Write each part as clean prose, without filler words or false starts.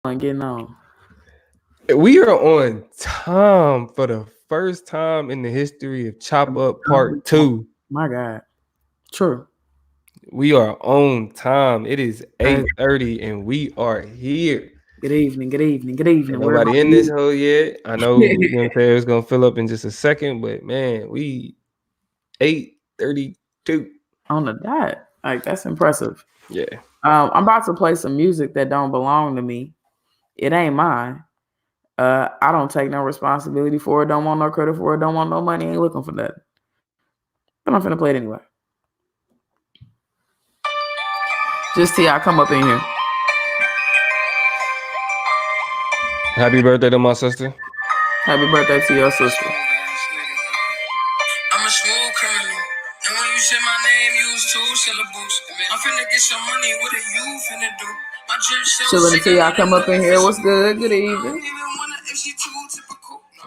Getting on. We are on time for the first time in the history of Chop Up Part 2. My God. True. We are on time. It is Crazy. 8:30 and we are here. Good evening. Good evening. Good Ain't evening. Where nobody are in this you? hole yet. I know, you know what I'm saying, it's gonna fill up in just a second, but man, we 8:32. On the dot. Like, that's impressive. Yeah. I'm about to play some music that don't belong to me. It ain't mine. I don't take no responsibility for it. Don't want no credit for it. Don't want no money. Ain't looking for that. But I'm finna play it anyway. Just till y'all come up in here. Happy birthday to my sister. Happy birthday to your sister. I'm a smooth criminal. And when you say my name, use 2 syllables. I'm finna get some money. What are you finna do? My drip so Chilling until y'all come up in here. What's good? Good evening.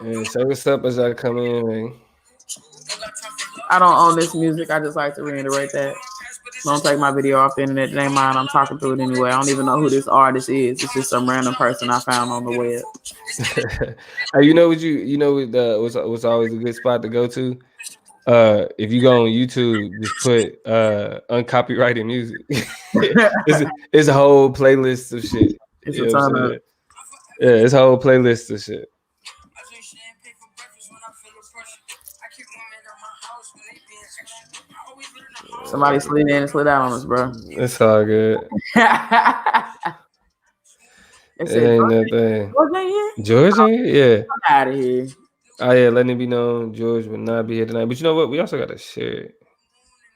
Yeah, say what's up as I come in, man. I don't own this music. I just like to reiterate that. Don't take my video off the internet. It ain't mine. I'm talking through it anyway. I don't even know who this artist is. It's just some random person I found on the web. Hey, what's always a good spot to go to? If you go on YouTube, just put uncopyrighted music. it's a whole playlist of shit. It's You a know what I'm ton of. saying? Yeah, it's a whole playlist of shit. Somebody slid in and slid out on us, bro. It's all good. They It said, ain't nothing. George ain't here? George ain't here? Yeah. I'm out of here. Oh yeah, letting it be known George will not be here tonight. But you know what? We also gotta share it.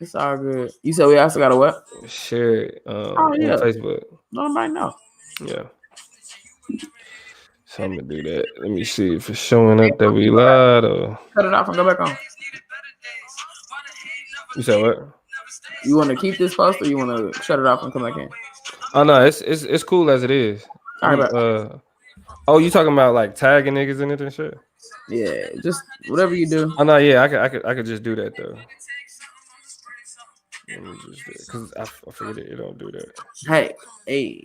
It's all good. You said we also got a what? Share it Oh, on yeah. Facebook. Nobody know. Yeah. So I'm gonna do that. Let me see if it's showing up that we lied or Cut it off and go back on. you said what? You want to keep this post or you want to shut it off and come back in? Oh no, it's cool as it is. All right, Oh, you talking about like tagging niggas in it and shit? yeah, just whatever you do. Oh no, yeah, I could just do that though. Let me just do it because I figured it don't do that. Hey,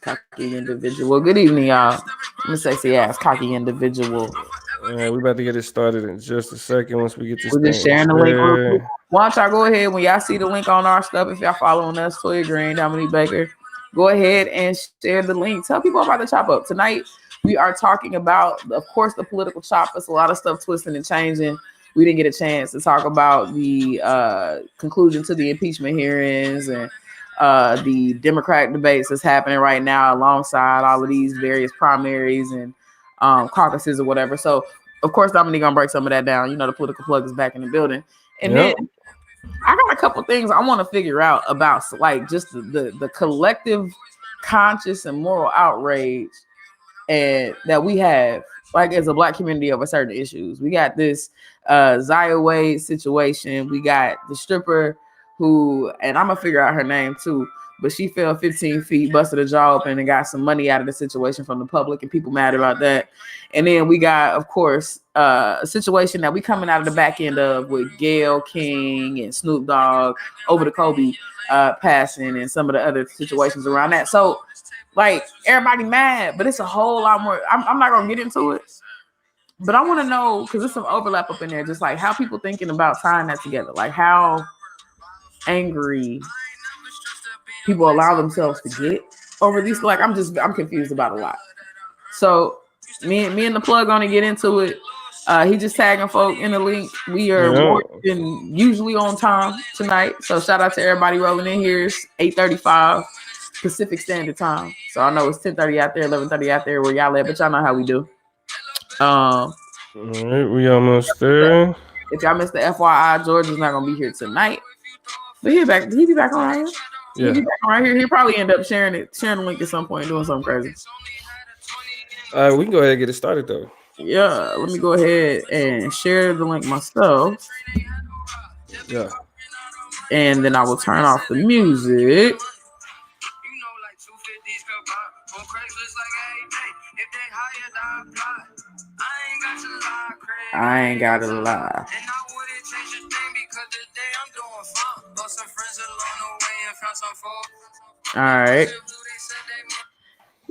cocky individual. Good evening, y'all. I'm a sexy ass cocky individual. We about to get it started in just a second once we get this We're just thing sharing the link real quick. shared. Why don't y'all go ahead when y'all see the link on our stuff? If y'all following us, Toya Green, Dominique Baker, go ahead and share the link. Tell people about the chop up tonight. We are talking about, of course, the political chop. It's a lot of stuff twisting and changing. We didn't get a chance to talk about the conclusion to the impeachment hearings and the Democratic debates that's happening right now alongside all of these various primaries and caucuses or whatever. So, of course, Dominique gonna break some of that down. You know, the political plug is back in the building. And Yep. then I got a couple things I want to figure out about like just the collective conscious and moral outrage and that we have like as a black community over certain issues. We got this Zaya Wade situation. We got the stripper who, and I'm gonna figure out her name too, but she fell 15 feet, busted a jaw open, and got some money out of the situation from the public, and people mad about that. And then we got, of course, a situation that we coming out of the back end of with Gayle King and Snoop Dogg over the Kobe passing and some of the other situations around that. So like everybody mad, but it's a whole lot more. I'm not gonna get into it, but I want to know because there's some overlap up in there, just like how people thinking about tying that together, like how angry people allow themselves to get over these. Like I'm confused about a lot. So me and the plug gonna get into it. He just tagging folk in the link. We are Yeah. more than usually on time tonight. So shout out to everybody rolling in here. It's 8:35 Pacific Standard Time. So I know it's 10:30 out there, 11:30 out there where y'all at, but y'all know how we do. All right, we almost there. If y'all missed the FYI, George is not gonna be here tonight. But he back. He be back on here. Yeah. He be back on here. He'll probably end up sharing the link at some point, doing something crazy. All right, we can go ahead and get it started though. Yeah, let me go ahead and share the link myself. Yeah. And then I will turn off the music. I ain't gotta lie. All right.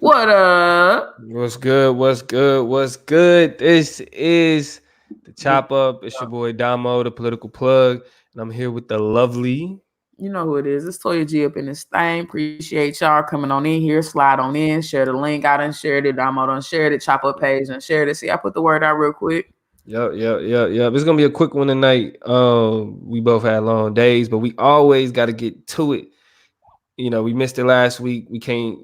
What up? What's good? What's good? What's good? This is the What's Chop Up. It's your up? boy Damo, the political plug, and I'm here with the lovely. You know who it is. It's Toya G up in this thing. Appreciate y'all coming on in here. Slide on in. Share the link. I done shared it. Damo done shared it. Chop Up page and shared it. See, I put the word out real quick. Yep. It's gonna be a quick one tonight. We both had long days, but we always got to get to it. You know, we missed it last week. We can't,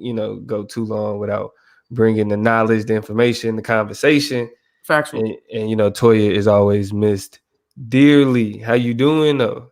go too long without bringing the knowledge, the information, the conversation. Factual. And Toya is always missed dearly. How you doing though?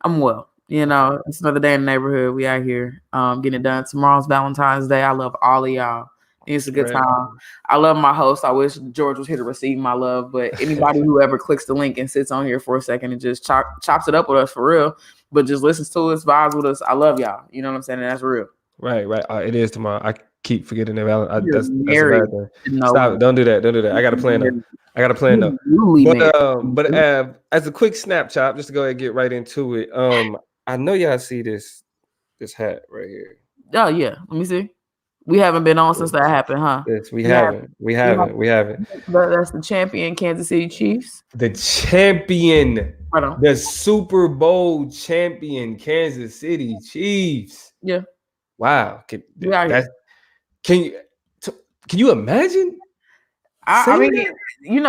I'm well. You know, it's another day in the neighborhood. We out here getting it done. Tomorrow's Valentine's Day. I love all of y'all. It's a good Right. time. I love my host. I wish George was here to receive my love, but anybody who ever clicks the link and sits on here for a second and just chops it up with us for real, but just listens to us, vibes with us. I love y'all. You know what I'm saying? And that's real. Right. It is tomorrow. I keep forgetting that. You're That's a married. bad thing. No, Stop it. Don't do that. Don't do that. I got a plan though. you're newly married. But as a quick snap chop, just to go ahead and get right into it. I know y'all see this hat right here. Oh yeah, let me see. We haven't been on since that happened, huh? Yes, we haven't. That's the champion Kansas City Chiefs. The champion, Right on. the Super Bowl champion, Kansas City Chiefs. Yeah. Wow. We out here. Can you imagine? I mean,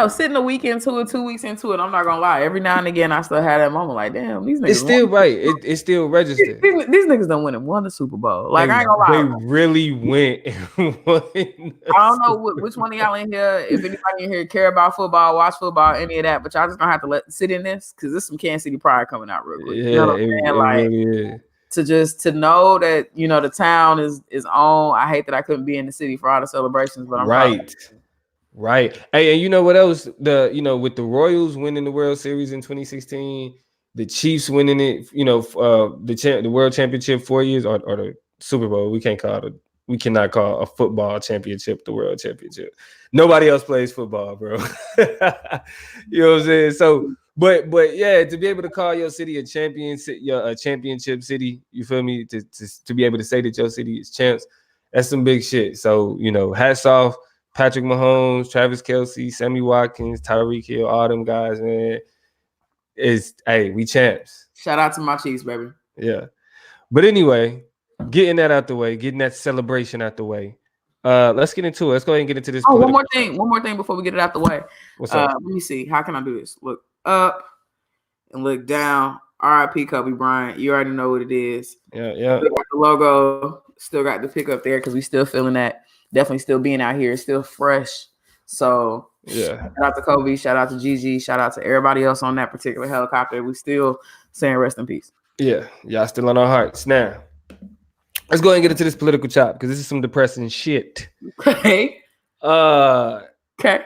sitting a week into it, 2 weeks into it, I'm not gonna lie. Every now and again, I still have that moment like, damn, these niggas. It's still right. It's still registered. These niggas done win and won the Super Bowl. Like, I ain't gonna lie. They really went and won. I don't know which one of y'all in here, if anybody in here care about football, watch football, any of that, but y'all just gonna have to sit in this because there's some Kansas City pride coming out real quick. Yeah, you know what I'm saying? Like, really is. to know that the town is on. I hate that I couldn't be in the city for all the celebrations, but I'm right. Hey, and you know what else? With the Royals winning the World Series in 2016, the Chiefs winning it, the World Championship 4 years, or the Super Bowl. We cannot call a football championship the World Championship. Nobody else plays football, bro. You know what I'm saying? So, but yeah, to be able to call your city a championship city, you feel me? To be able to say that your city is champs, that's some big shit. So, hats off. Patrick Mahomes, Travis Kelce, Sammy Watkins, Tyreek Hill, all them guys, man. We champs. Shout out to my Chiefs, baby. Yeah. But anyway, getting that out the way, getting that celebration out the way. Let's get into it. Let's go ahead and get into this. Oh, one more thing before we get it out the way. What's up? Let me see. How can I do this? Look up and look down. R.I.P. Kobe Bryant. You already know what it is. Yeah. Still got the logo. Still got the pick up there because we still feeling that. Definitely still being out here, still fresh. So yeah, shout out to Kobe, shout out to Gigi, shout out to everybody else on that particular helicopter. We still saying rest in peace. Yeah, y'all still on our hearts. Now, let's go ahead and get into this political chop because this is some depressing shit. Okay. Okay.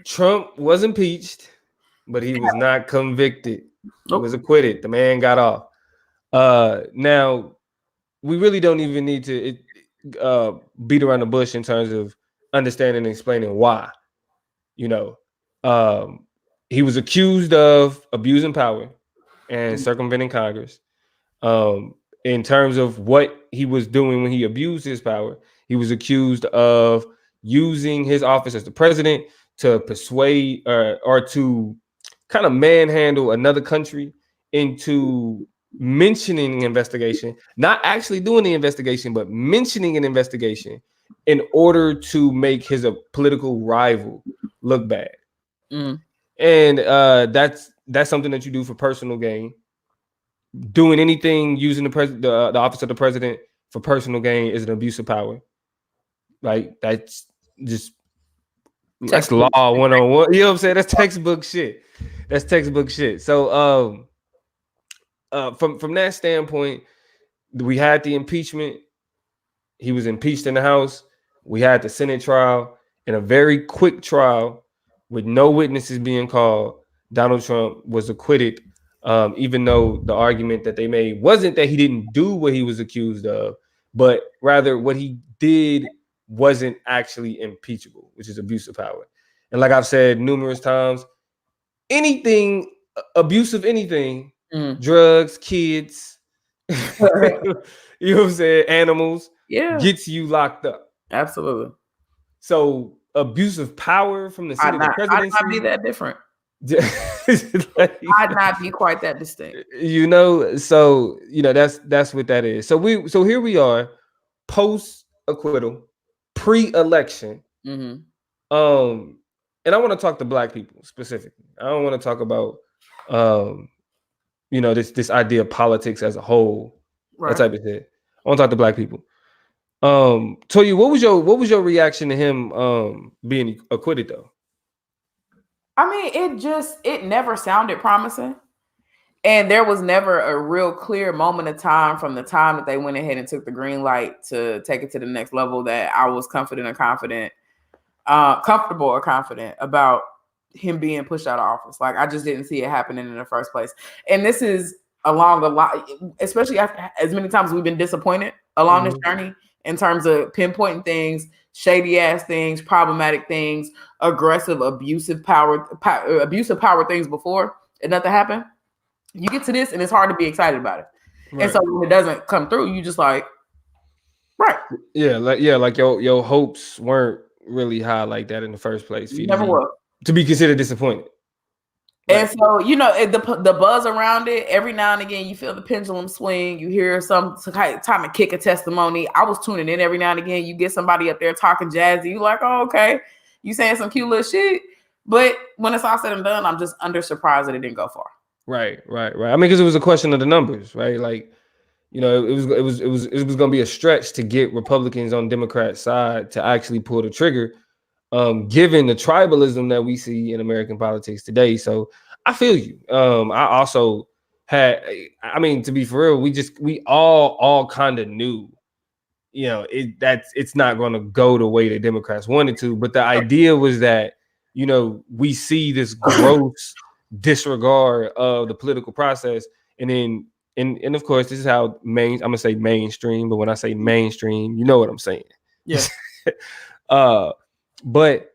Trump was impeached, but he was not convicted. He was acquitted. The man got off. Now, we really don't even need to beat around the bush in terms of understanding and explaining why. He was accused of abusing power and circumventing Congress. In terms of what he was doing when he abused his power, he was accused of using his office as the president to persuade or to kind of manhandle another country into mentioning an investigation, not actually doing the investigation, but mentioning an investigation in order to make his political rival look bad. And that's something that you do for personal gain. Doing anything using the office of the president for personal gain is an abuse of power. Like that's law 101. You know what I'm saying? That's textbook shit. So from that standpoint, we had the impeachment. He was impeached in the House. We had the Senate trial. In a very quick trial with no witnesses being called, Donald Trump was acquitted, even though the argument that they made wasn't that he didn't do what he was accused of, but rather what he did wasn't actually impeachable, which is abuse of power. And like I've said numerous times, abuse of anything, drugs, kids, you know what I'm saying, animals, gets you locked up. Absolutely. So abuse of power from the seat of the I'd presidency. not be that different. Like, I'd not be quite that distinct. you know, so you know that's what that is. So here we are, post acquittal, pre-election. Mm-hmm. And I want to talk to Black people specifically. I don't want to talk about you know, this idea of politics as a whole, that Right. type of shit. I want to talk to Black people. Toya, what was your reaction to him being acquitted though? I mean, it never sounded promising. And there was never a real clear moment of time from the time that they went ahead and took the green light to take it to the next level that I was comfortable or confident about him being pushed out of office. Like, I just didn't see it happening in the first place. And this is along a lot, especially after as many times we've been disappointed along this journey in terms of pinpointing things, shady ass things, problematic things, aggressive, abusive power things before, and nothing happened. You get to this and it's hard to be excited about it. Right. And so when it doesn't come through, you just like, right. Yeah, like your hopes weren't really high like that in the first place. Never was. To be considered disappointed. And so, you know, the buzz around it, every now and again, you feel the pendulum swing. You hear some time to kick a testimony. I was tuning in every now and again. You get somebody up there talking jazzy. You like, oh, okay. You saying some cute little shit. But when it's all said and done, I'm just surprised that it didn't go far. Right. I mean, because it was a question of the numbers, right? Like, you know, it was going to be a stretch to get Republicans on Democrat side to actually pull the trigger, given the tribalism that we see in American politics today. So I feel you. I also had, I mean, to be for real, we all kind of knew, you know, it's not going to go the way the Democrats wanted to. But the idea was that, you know, we see this gross disregard of the political process, and then and of course this is how I'm gonna say mainstream, but when I say mainstream, you know what I'm saying. Yeah. But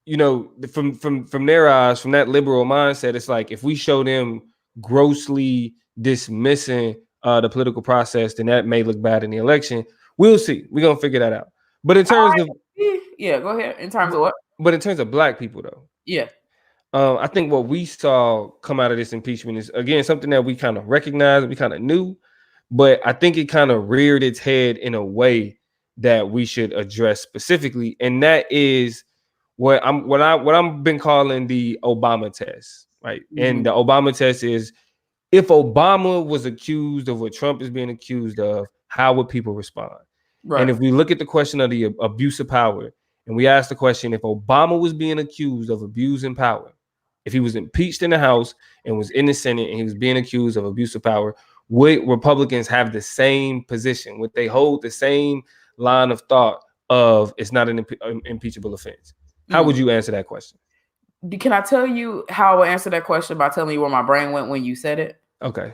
you know, from their eyes, from that liberal mindset, it's like if we show them grossly dismissing the political process, then that may look bad in the election. We'll see. We're gonna figure that out. But in terms of go ahead. In terms of what? But in terms of Black people though. Yeah. I think what we saw come out of this impeachment is, again, something that we kind of recognized, we kind of knew, but I think it kind of reared its head in a way that we should address specifically, and that is what I'm been calling the Obama test, right? Mm-hmm. And the Obama test is, if Obama was accused of what Trump is being accused of, how would people respond? Right. And if we look at the question of the abuse of power, and we ask the question, if Obama was being accused of abusing power, if he was impeached in the House and was in the Senate and he was being accused of abuse of power, would Republicans have the same position? Would they hold the same line of thought of it's not an impeachable offense? How would you answer that question? Can I tell you how I would answer that question by telling you where my brain went when you said it? Okay.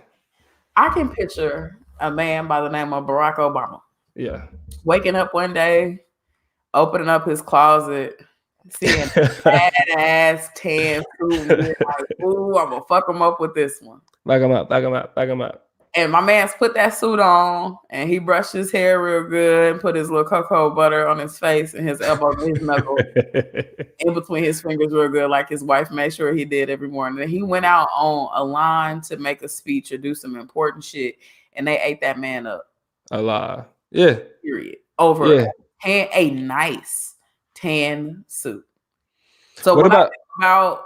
I can picture a man by the name of Barack Obama. Yeah. Waking up one day, opening up his closet, seeing badass tan suit, like, ooh, I'm gonna fuck him up with this one. Back him up. And my man's put that suit on, and he brushed his hair real good, and put his little cocoa butter on his face and his elbows and his knuckles in between his fingers real good, like his wife made sure he did every morning. And he went out on a line to make a speech or do some important shit, and they ate that man up. A lie. Yeah. Period. Over a nice tan suit. So what about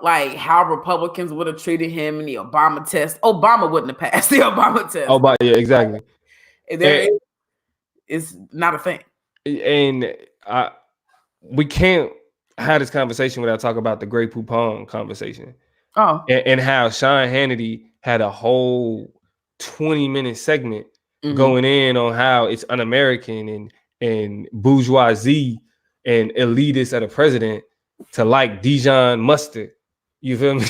like how Republicans would have treated him in the Obama test? Obama wouldn't have passed the Obama test. Yeah, exactly. It's not a thing. And we can't have this conversation without talking about the Grey Poupon conversation. Oh. And how Sean Hannity had a whole 20-minute segment going in on how it's un-American and bourgeoisie and elitists at a president to like Dijon mustard. You feel me?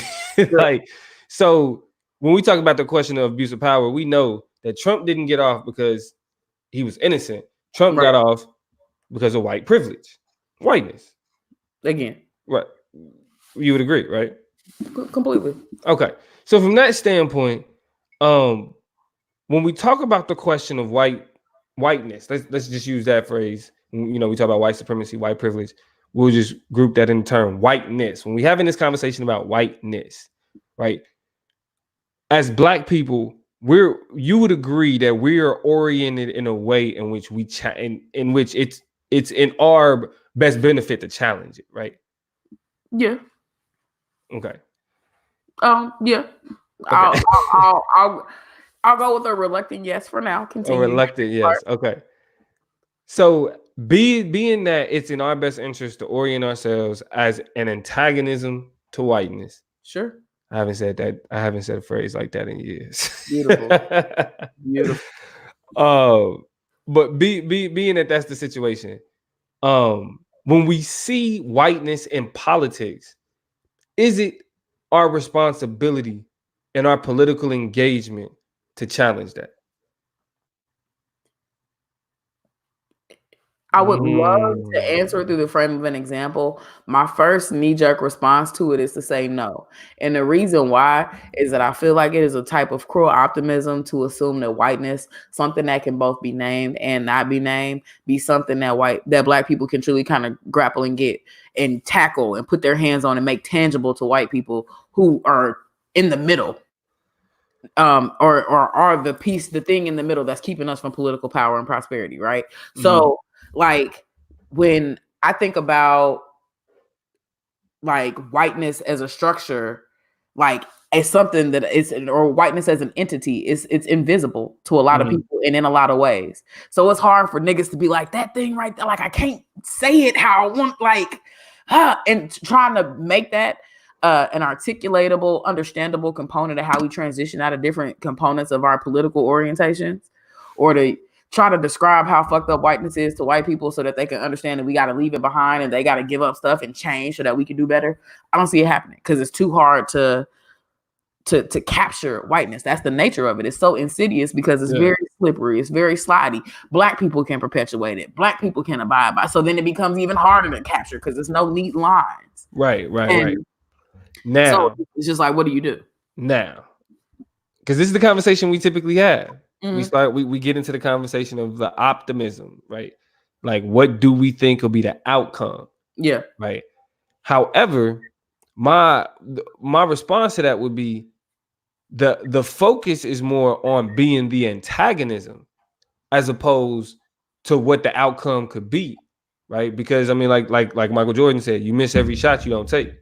Like, so when we talk about the question of abuse of power, we know that Trump didn't get off because he was innocent. Trump got off because of white privilege, whiteness. Again. Right. You would agree, right? Completely. Okay. So from that standpoint, when we talk about the question of whiteness, let's just use that phrase. we talk about white supremacy, white privilege, we'll just group that in the term whiteness. When we having this conversation about whiteness, right? As Black people, you would agree that we are oriented in a way in which in which it's in our best benefit to challenge it, right? Yeah. Okay. Yeah. Okay. I'll go with a reluctant yes for now. A Continue. reluctant yes. Okay. So being that it's in our best interest to orient ourselves as an antagonism to whiteness. Sure. I haven't said that. I haven't said a phrase like that in years. Beautiful. Beautiful. But being that that's the situation. When we see whiteness in politics, is it our responsibility and our political engagement to challenge that? I would love to answer it through the frame of an example. My first knee-jerk response to it is to say no. And the reason why is that I feel like it is a type of cruel optimism to assume that whiteness, something that can both be named and not be named, be something that Black people can truly kind of grapple and get and tackle and put their hands on and make tangible to white people who are in the middle. Or are the thing in the middle that's keeping us from political power and prosperity, right? Mm-hmm. So like when I think about like whiteness as a structure, like it's something that is, or whiteness as an entity, it's invisible to a lot of people and in a lot of ways. So it's hard for niggas to be like that thing right there. Like I can't say it how I want, like, and trying to make that an articulatable, understandable component of how we transition out of different components of our political orientations, or to try to describe how fucked up whiteness is to white people so that they can understand that we got to leave it behind and they got to give up stuff and change so that we can do better. I don't see it happening because it's too hard to capture whiteness. That's the nature of it. It's so insidious because it's very slippery. It's very slidey. Black people can perpetuate it. Black people can abide by. So then it becomes even harder to capture because there's no neat lines. Right. Now, so it's just like, what do you do now? Because this is the conversation we typically have. We get into the conversation of the optimism, right? Like, what do we think will be the outcome? Yeah. Right. However, my response to that would be the focus is more on being the antagonism as opposed to what the outcome could be, right? Because I mean, like Michael Jordan said, you miss every shot you don't take.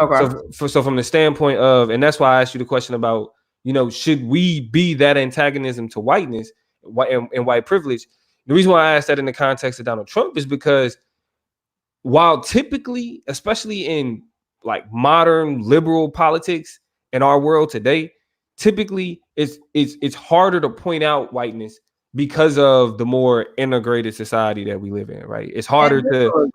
Okay. So from the standpoint of, and that's why I asked you the question about, should we be that antagonism to whiteness and white privilege? The reason why I asked that in the context of Donald Trump is because while typically, especially in like modern liberal politics in our world today, typically it's harder to point out whiteness because of the more integrated society that we live in, right? It's harder to.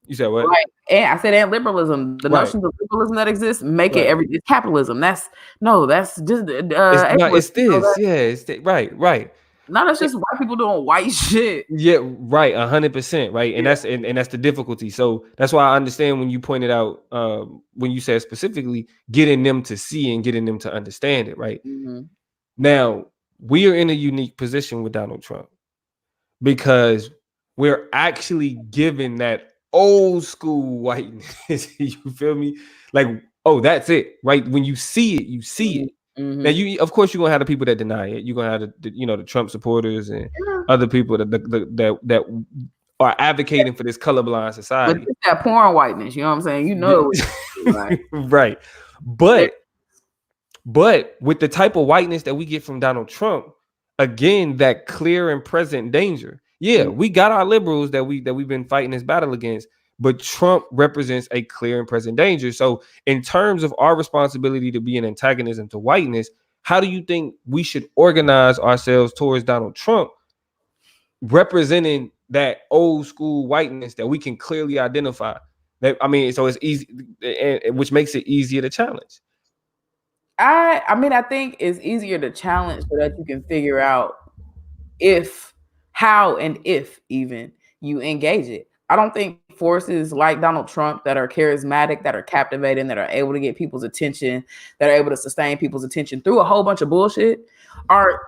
You said what? Right. And I said, and liberalism, the notions of liberalism that exist make it it's capitalism. That's just it's this. Right. No, that's just white people doing white shit. Yeah, right, 100%, right, and that's the difficulty. So that's why I understand when you pointed out, when you said specifically getting them to see and getting them to understand it, right? Now we are in a unique position with Donald Trump because we're actually given that old school whiteness. You feel me? Like, oh, that's it, right? When you see it, you see it. Now, of course, you're gonna have the people that deny it. You're gonna have the Trump supporters and other people that are advocating for this colorblind society. But it's that porn whiteness, you know what I'm saying? You know, right? Right. But with the type of whiteness that we get from Donald Trump, again, that clear and present danger. Yeah, we got our liberals that we've been fighting this battle against, but Trump represents a clear and present danger. So in terms of our responsibility to be an antagonism to whiteness, how do you think we should organize ourselves towards Donald Trump, representing that old school whiteness that we can clearly identify? So it's easy, which makes it easier to challenge. I think it's easier to challenge so that you can figure out how and if even you engage it. I don't think forces like Donald Trump that are charismatic, that are captivating, that are able to get people's attention, that are able to sustain people's attention through a whole bunch of bullshit are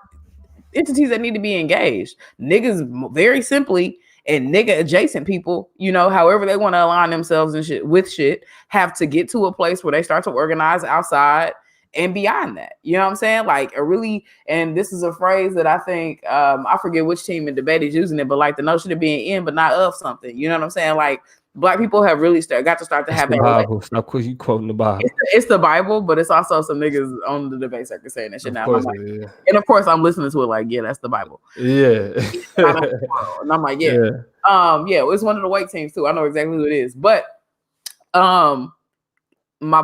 entities that need to be engaged. Niggas very simply And nigga adjacent people, you know, however they want to align themselves and shit with shit, have to get to a place where they start to organize outside and beyond that. You know what I'm saying? Like a really, and this is a phrase that I think I forget which team in debate is using it, but like the notion of being in but not of something. You know what I'm saying? Like Black people have really got to start to have the that. Bible. Stop you quoting the Bible. It's the Bible, but it's also some niggas on the debate circuit saying that shit now. Course Like, and of course, I'm listening to it like, yeah, that's the Bible. Yeah. And I'm like, yeah. It's one of the white teams too. I know exactly who it is. But my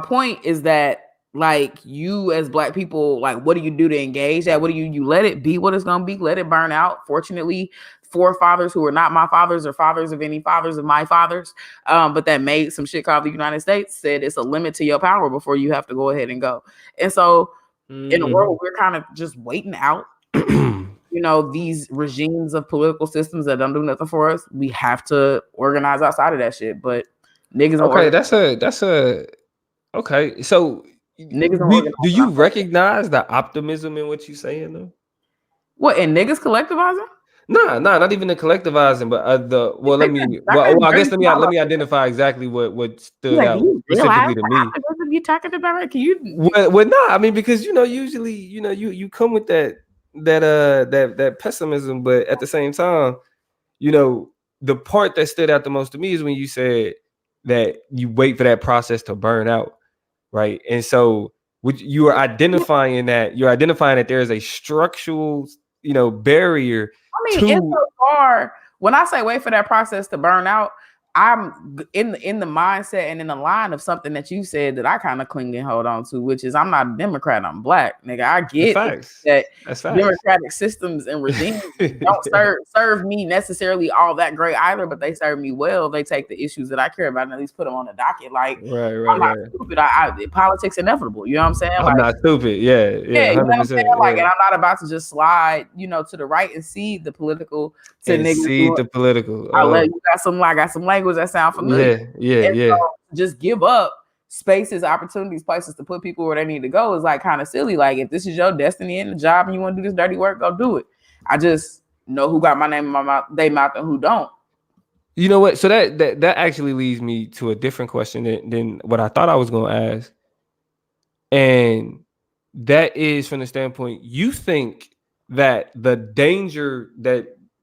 point is that like you as Black people, like what do you do to engage that? What do you let it be what it's gonna be? Let it burn out. Fortunately, forefathers who are not my fathers or fathers of any fathers of my fathers, but that made some shit called the United States, said it's a limit to your power before you have to go ahead and go. And so in a world we're kind of just waiting out, you know, these regimes of political systems that don't do nothing for us, we have to organize outside of that shit. But niggas okay, that's a okay. So do you recognize the optimism in what you're saying though? What, in niggas collectivizing? Nah, not even the collectivizing, but I guess let me identify exactly what stood out specifically to me. You talking about? Can you? Well, nah, I mean because usually you come with that pessimism, but at the same time, the part that stood out the most to me is when you said that you wait for that process to burn out, right? And so you are identifying that there is a structural barrier. I mean, insofar, when I say wait for that process to burn out, I'm in the mindset and in the line of something that you said that I kind of cling and hold on to, which is I'm not a Democrat, I'm Black. Nigga, I get that democratic systems and regimes don't serve me necessarily all that great either, but they serve me well. They take the issues that I care about and at least put them on the docket. Like, I'm not stupid. Politics inevitable. You know what I'm saying? I'm not stupid. Yeah. 100%. You know what I'm saying? Like, and I'm not about to just slide, to the right and cede the political to niggas. I got some language that sound familiar. Yeah. So just give up spaces, opportunities, places to put people where they need to go is like kind of silly. Like if this is your destiny in the job and you want to do this dirty work, go do it. I just know who got my name in my mouth, they mouth, and who don't. You know what? So that actually leads me to a different question than what I thought I was going to ask. And that is from the standpoint, you think that the danger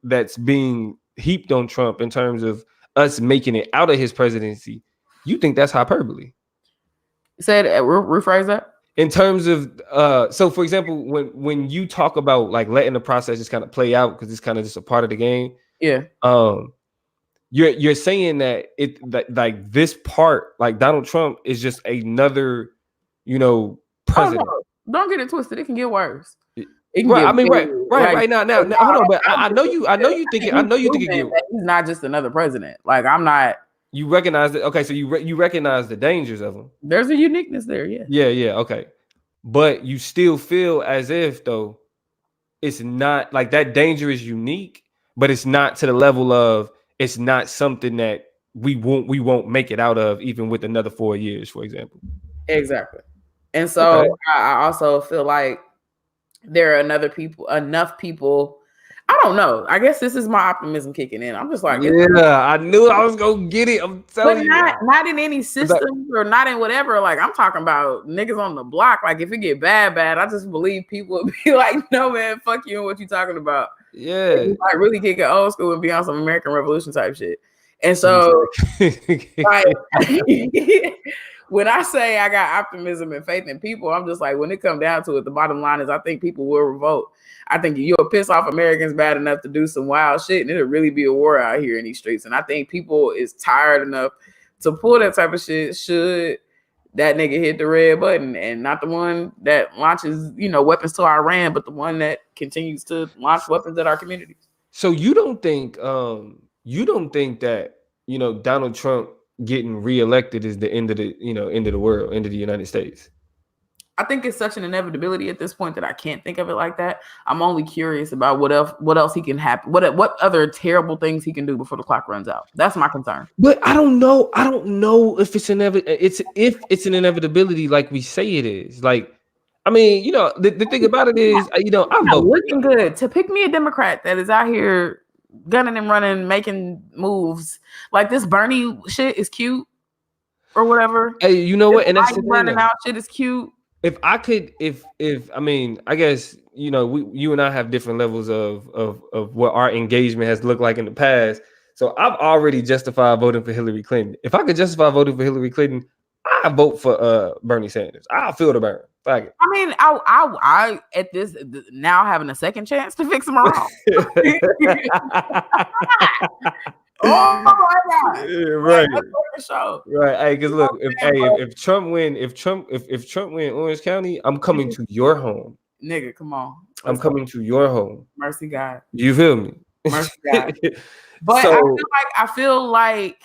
that's being heaped on Trump in terms of us making it out of his presidency, you think that's hyperbole? Say it, rephrase that. In terms of so for example, when you talk about like letting the process just kind of play out because it's kind of just a part of the game. Yeah. You're saying that like this part, like Donald Trump is just another, president. Oh, no. Don't get it twisted. It can get worse. Right now. Hold on, but I know you think he's not just another president. Like I'm not. You recognize that? Okay, so you recognize the dangers of him. There's a uniqueness there, yeah. Yeah, okay. But you still feel as if though it's not like that danger is unique, but it's not to the level of it's not something that we won't make it out of even with another 4 years, for example. Exactly. And so I also feel like there are enough people. I don't know. I guess this is my optimism kicking in. I'm just like, I knew I was gonna get it. I'm telling you, not in any systems or not in whatever. Like I'm talking about niggas on the block. Like if it get bad, I just believe people would be like, no man, fuck you and what you talking about. Yeah, like really kick it old school and be on some American Revolution type shit. And so, like, when I say I got optimism and faith in people, I'm just like, when it comes down to it, the bottom line is I think people will revolt. I think you'll piss off Americans bad enough to do some wild shit, and it'll really be a war out here in these streets. And I think people is tired enough to pull that type of shit should that nigga hit the red button, and not the one that launches, weapons to Iran, but the one that continues to launch weapons at our communities. So you don't think that, Donald Trump getting reelected is the end of the world, end of the United States? I think it's such an inevitability at this point that I can't think of it like that. I'm only curious about what else he can happen. What other terrible things he can do before the clock runs out. That's my concern. But I don't know if it's an inevitability like we say it is. Like, I mean, the thing about it is, I vote. Looking good to pick me a Democrat that is out here gunning and running, making moves. Like this Bernie shit is cute or whatever. Hey, you know what? This And that's light the thing burning though. out shit is cute. If I could, if I mean, I guess you and I have different levels of what our engagement has looked like in the past. So I've already justified voting for Hillary Clinton. If I could justify voting for Hillary Clinton, I vote for Bernie Sanders. I'll feel the burn. Fuck I mean, I at this now having a second chance to fix them wrong. it. Oh my god! Right. Let's go to the show. Right. Hey, because look, if Trump win, if Trump win Orange County, I'm coming to your home. Nigga, come on. I'm coming to your home. Mercy God. You feel me? Mercy God. But So, I feel like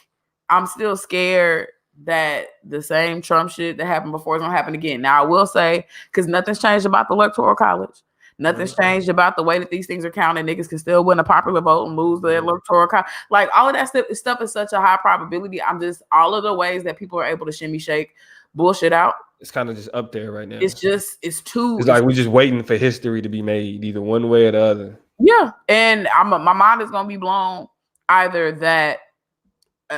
I'm still scared that the same Trump shit that happened before is gonna happen again. Now I will say, because nothing's changed about the Electoral College. Nothing's changed about the way that these things are counted. Niggas can still win a popular vote and lose the Electoral College. Like all of that stuff is such a high probability. I'm just all of the ways that people are able to shimmy shake bullshit out. it's kind of just up there right now. It's too. It's like we're just waiting for history to be made, either one way or the other. Yeah, and my mind is gonna be blown either that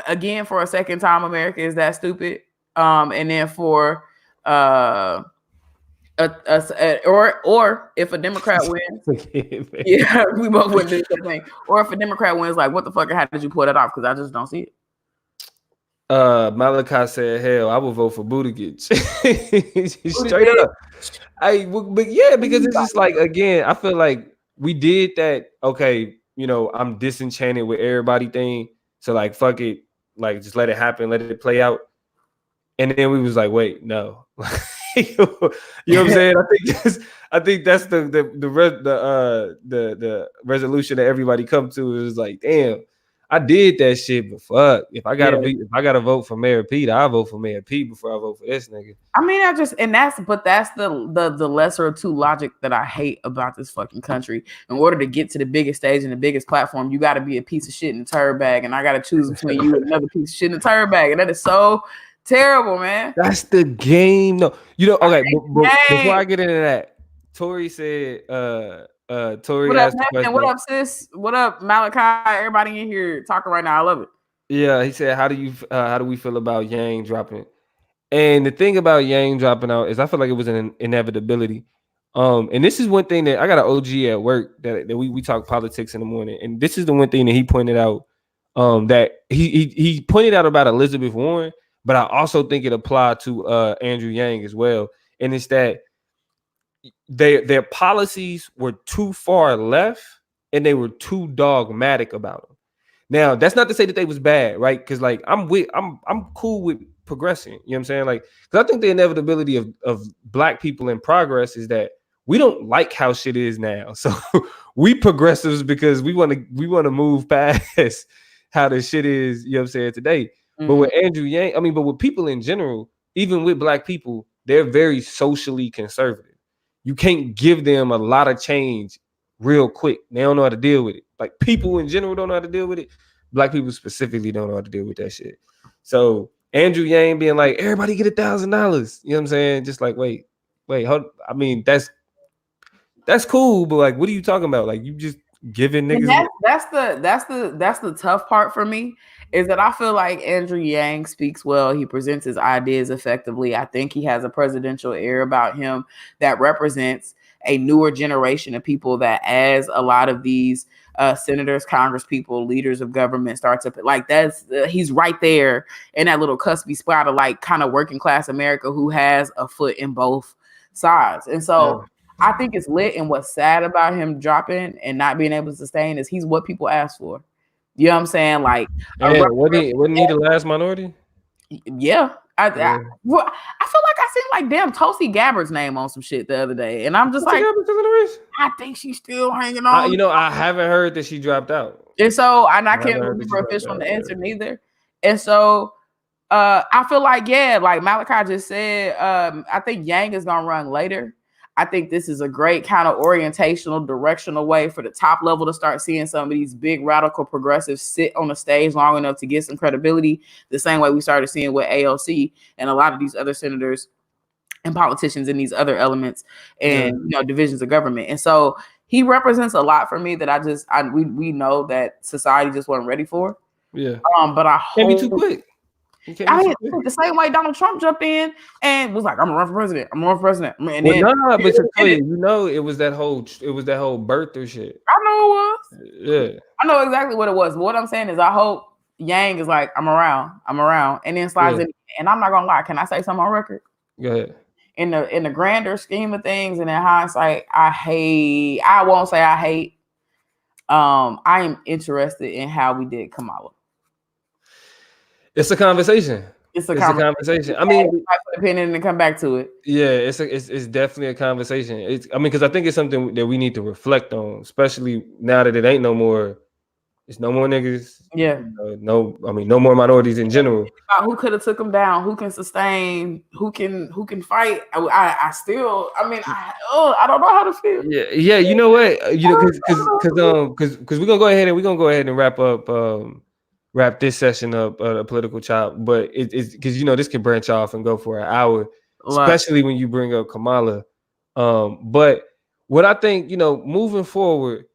again for a second time America is that stupid, and then for or if a Democrat wins, yeah, we both wouldn't do the same thing. Or if a Democrat wins, like what the fuck? How did you pull that off? Because I just don't see it. Malachi said, "Hell, I would vote for Buttigieg." Straight up. But yeah, because it's just like again, I feel like we did that. Okay, I'm disenchanted with everybody thing. So like, fuck it, like just let it happen, let it play out. And then we was like, wait, no. You know what I'm saying? I think that's the resolution that everybody come to is like, damn, I did that shit, but fuck, if I gotta vote for Mayor Pete, I'll vote for Mayor Pete before I vote for this nigga. I mean, that's the lesser of two logic that I hate about this fucking country. In order to get to the biggest stage and the biggest platform, you got to be a piece of shit in a turd bag, and I got to choose between you and another piece of shit in a turd bag, and that is so terrible, man. That's the game. No, okay. Before I get into that, Tori said, Tori what up, asked the question. What up, sis? What up, Malachi? Everybody in here talking right now. I love it. Yeah, he said, how do we feel about Yang dropping? And the thing about Yang dropping out is I feel like it was an inevitability. And this is one thing that I got an OG at work that we talk politics in the morning, and this is the one thing that he pointed out. That he pointed out about Elizabeth Warren. But I also think it applied to Andrew Yang as well. And it's that their policies were too far left and they were too dogmatic about them. Now, that's not to say that they was bad, right? Because like I'm cool with progressing. You know what I'm saying? Like, because I think the inevitability of black people in progress is that we don't like how shit is now. So we progressives because we want to move past how the shit is, you know what I'm saying, today. But with Andrew Yang, but with people in general, even with black people, they're very socially conservative. You can't give them a lot of change real quick. They don't know how to deal with it. Like people in general don't know how to deal with it. Black people specifically don't know how to deal with that shit. So Andrew Yang being like, everybody get $1,000. You know what I'm saying? Just like, wait, hold. I mean, that's cool, but like, what are you talking about? Like, you just giving niggas. That's the tough part for me. Is that I feel like Andrew Yang speaks well. He presents his ideas effectively. I think he has a presidential air about him that represents a newer generation of people that as a lot of these senators, Congress people, leaders of government start to like he's right there in that little cuspy spot of like kind of working class America who has a foot in both sides. And so I think it's lit. And what's sad about him dropping and not being able to sustain is he's what people ask for. You know what I'm saying? Like, wasn't he the last minority? Yeah. I feel like I seen like damn Tulsi Gabbard's name on some shit the other day, and I'm just like, I think she's still hanging on. I haven't heard that she dropped out, and so I can't remember official answer neither. And so I feel like like Malachi just said, I think Yang is gonna run later. I think this is a great kind of orientational, directional way for the top level to start seeing some of these big radical progressives sit on the stage long enough to get some credibility, the same way we started seeing with AOC and a lot of these other senators and politicians in these other elements and divisions of government. And so he represents a lot for me that we know that society just wasn't ready for. Yeah. But I Can't be hope. too quick. You can't I be mean, too quick. the same way Donald Trump jumped in and was like, "I'm gonna run for president. I'm gonna run for president." And Well, then nah, but Toya, I you know, it was that whole birther shit. know it was. Yeah. I know exactly what it was. But what I'm saying is, I hope Yang is like, I'm around, and then slides Yeah. in. And I'm not gonna lie. Can I say something on record? Go ahead. In the grander scheme of things, and in hindsight, I won't say I hate. I am interested in how we did Kamala. It's a conversation. It's a conversation. I mean, put a pin in it and come back to it. yeah, it's definitely a conversation. Because I think it's something that we need to reflect on, especially now that it ain't no more. It's no more niggas. Yeah. No more minorities in general. Who could have took him down? Who can sustain? Who can fight? I still. I mean, I don't know how to feel. Yeah. You know what? Because we're gonna go ahead and wrap this session up, a political chop. But it's because this can branch off and go for an hour, especially when you bring up Kamala. But what I think, moving forward,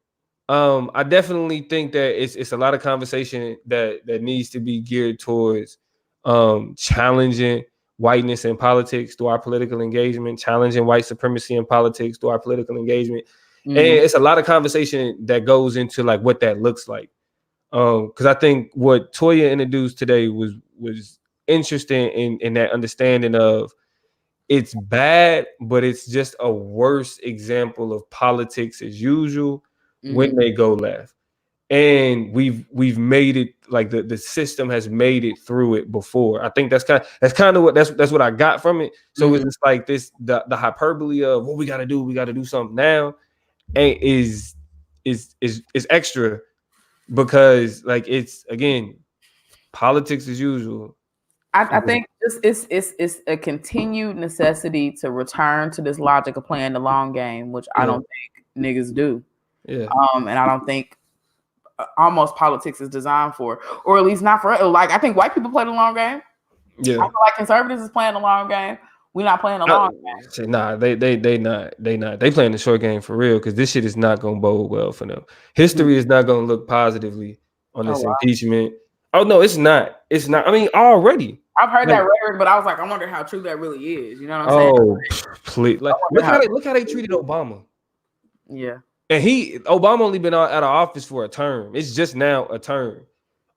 I definitely think that it's a lot of conversation that needs to be geared towards challenging whiteness in politics through our political engagement, challenging white supremacy in politics through our political engagement. Mm-hmm. And it's a lot of conversation that goes into like what that looks like. Because I think what Toya introduced today was interesting in that understanding of it's bad, but it's just a worse example of politics as usual when they go left. And we've made it like the system has made it through it before. I think that's kind of what I got from it. So it's just like this the hyperbole of what we got to do something now, and is extra because like it's again politics as usual. I think it's a continued necessity to return to this logic of playing the long game, which I don't think niggas do. Yeah. And I don't think almost politics is designed for, or at least not for. Like I think white people play the long game. Yeah. I feel like conservatives is playing the long game. We're not playing the long game. Nah, they not. They playing the short game for real because this shit is not gonna bode well for them. History is not gonna look positively on this impeachment. Oh no, it's not. It's not. I mean, already. I've heard that rhetoric, but I was like, I wonder how true that really is. You know what I'm saying? Oh, please! Like, look how they treated Obama. Yeah. And Obama only been out of office for a term. It's just now a term.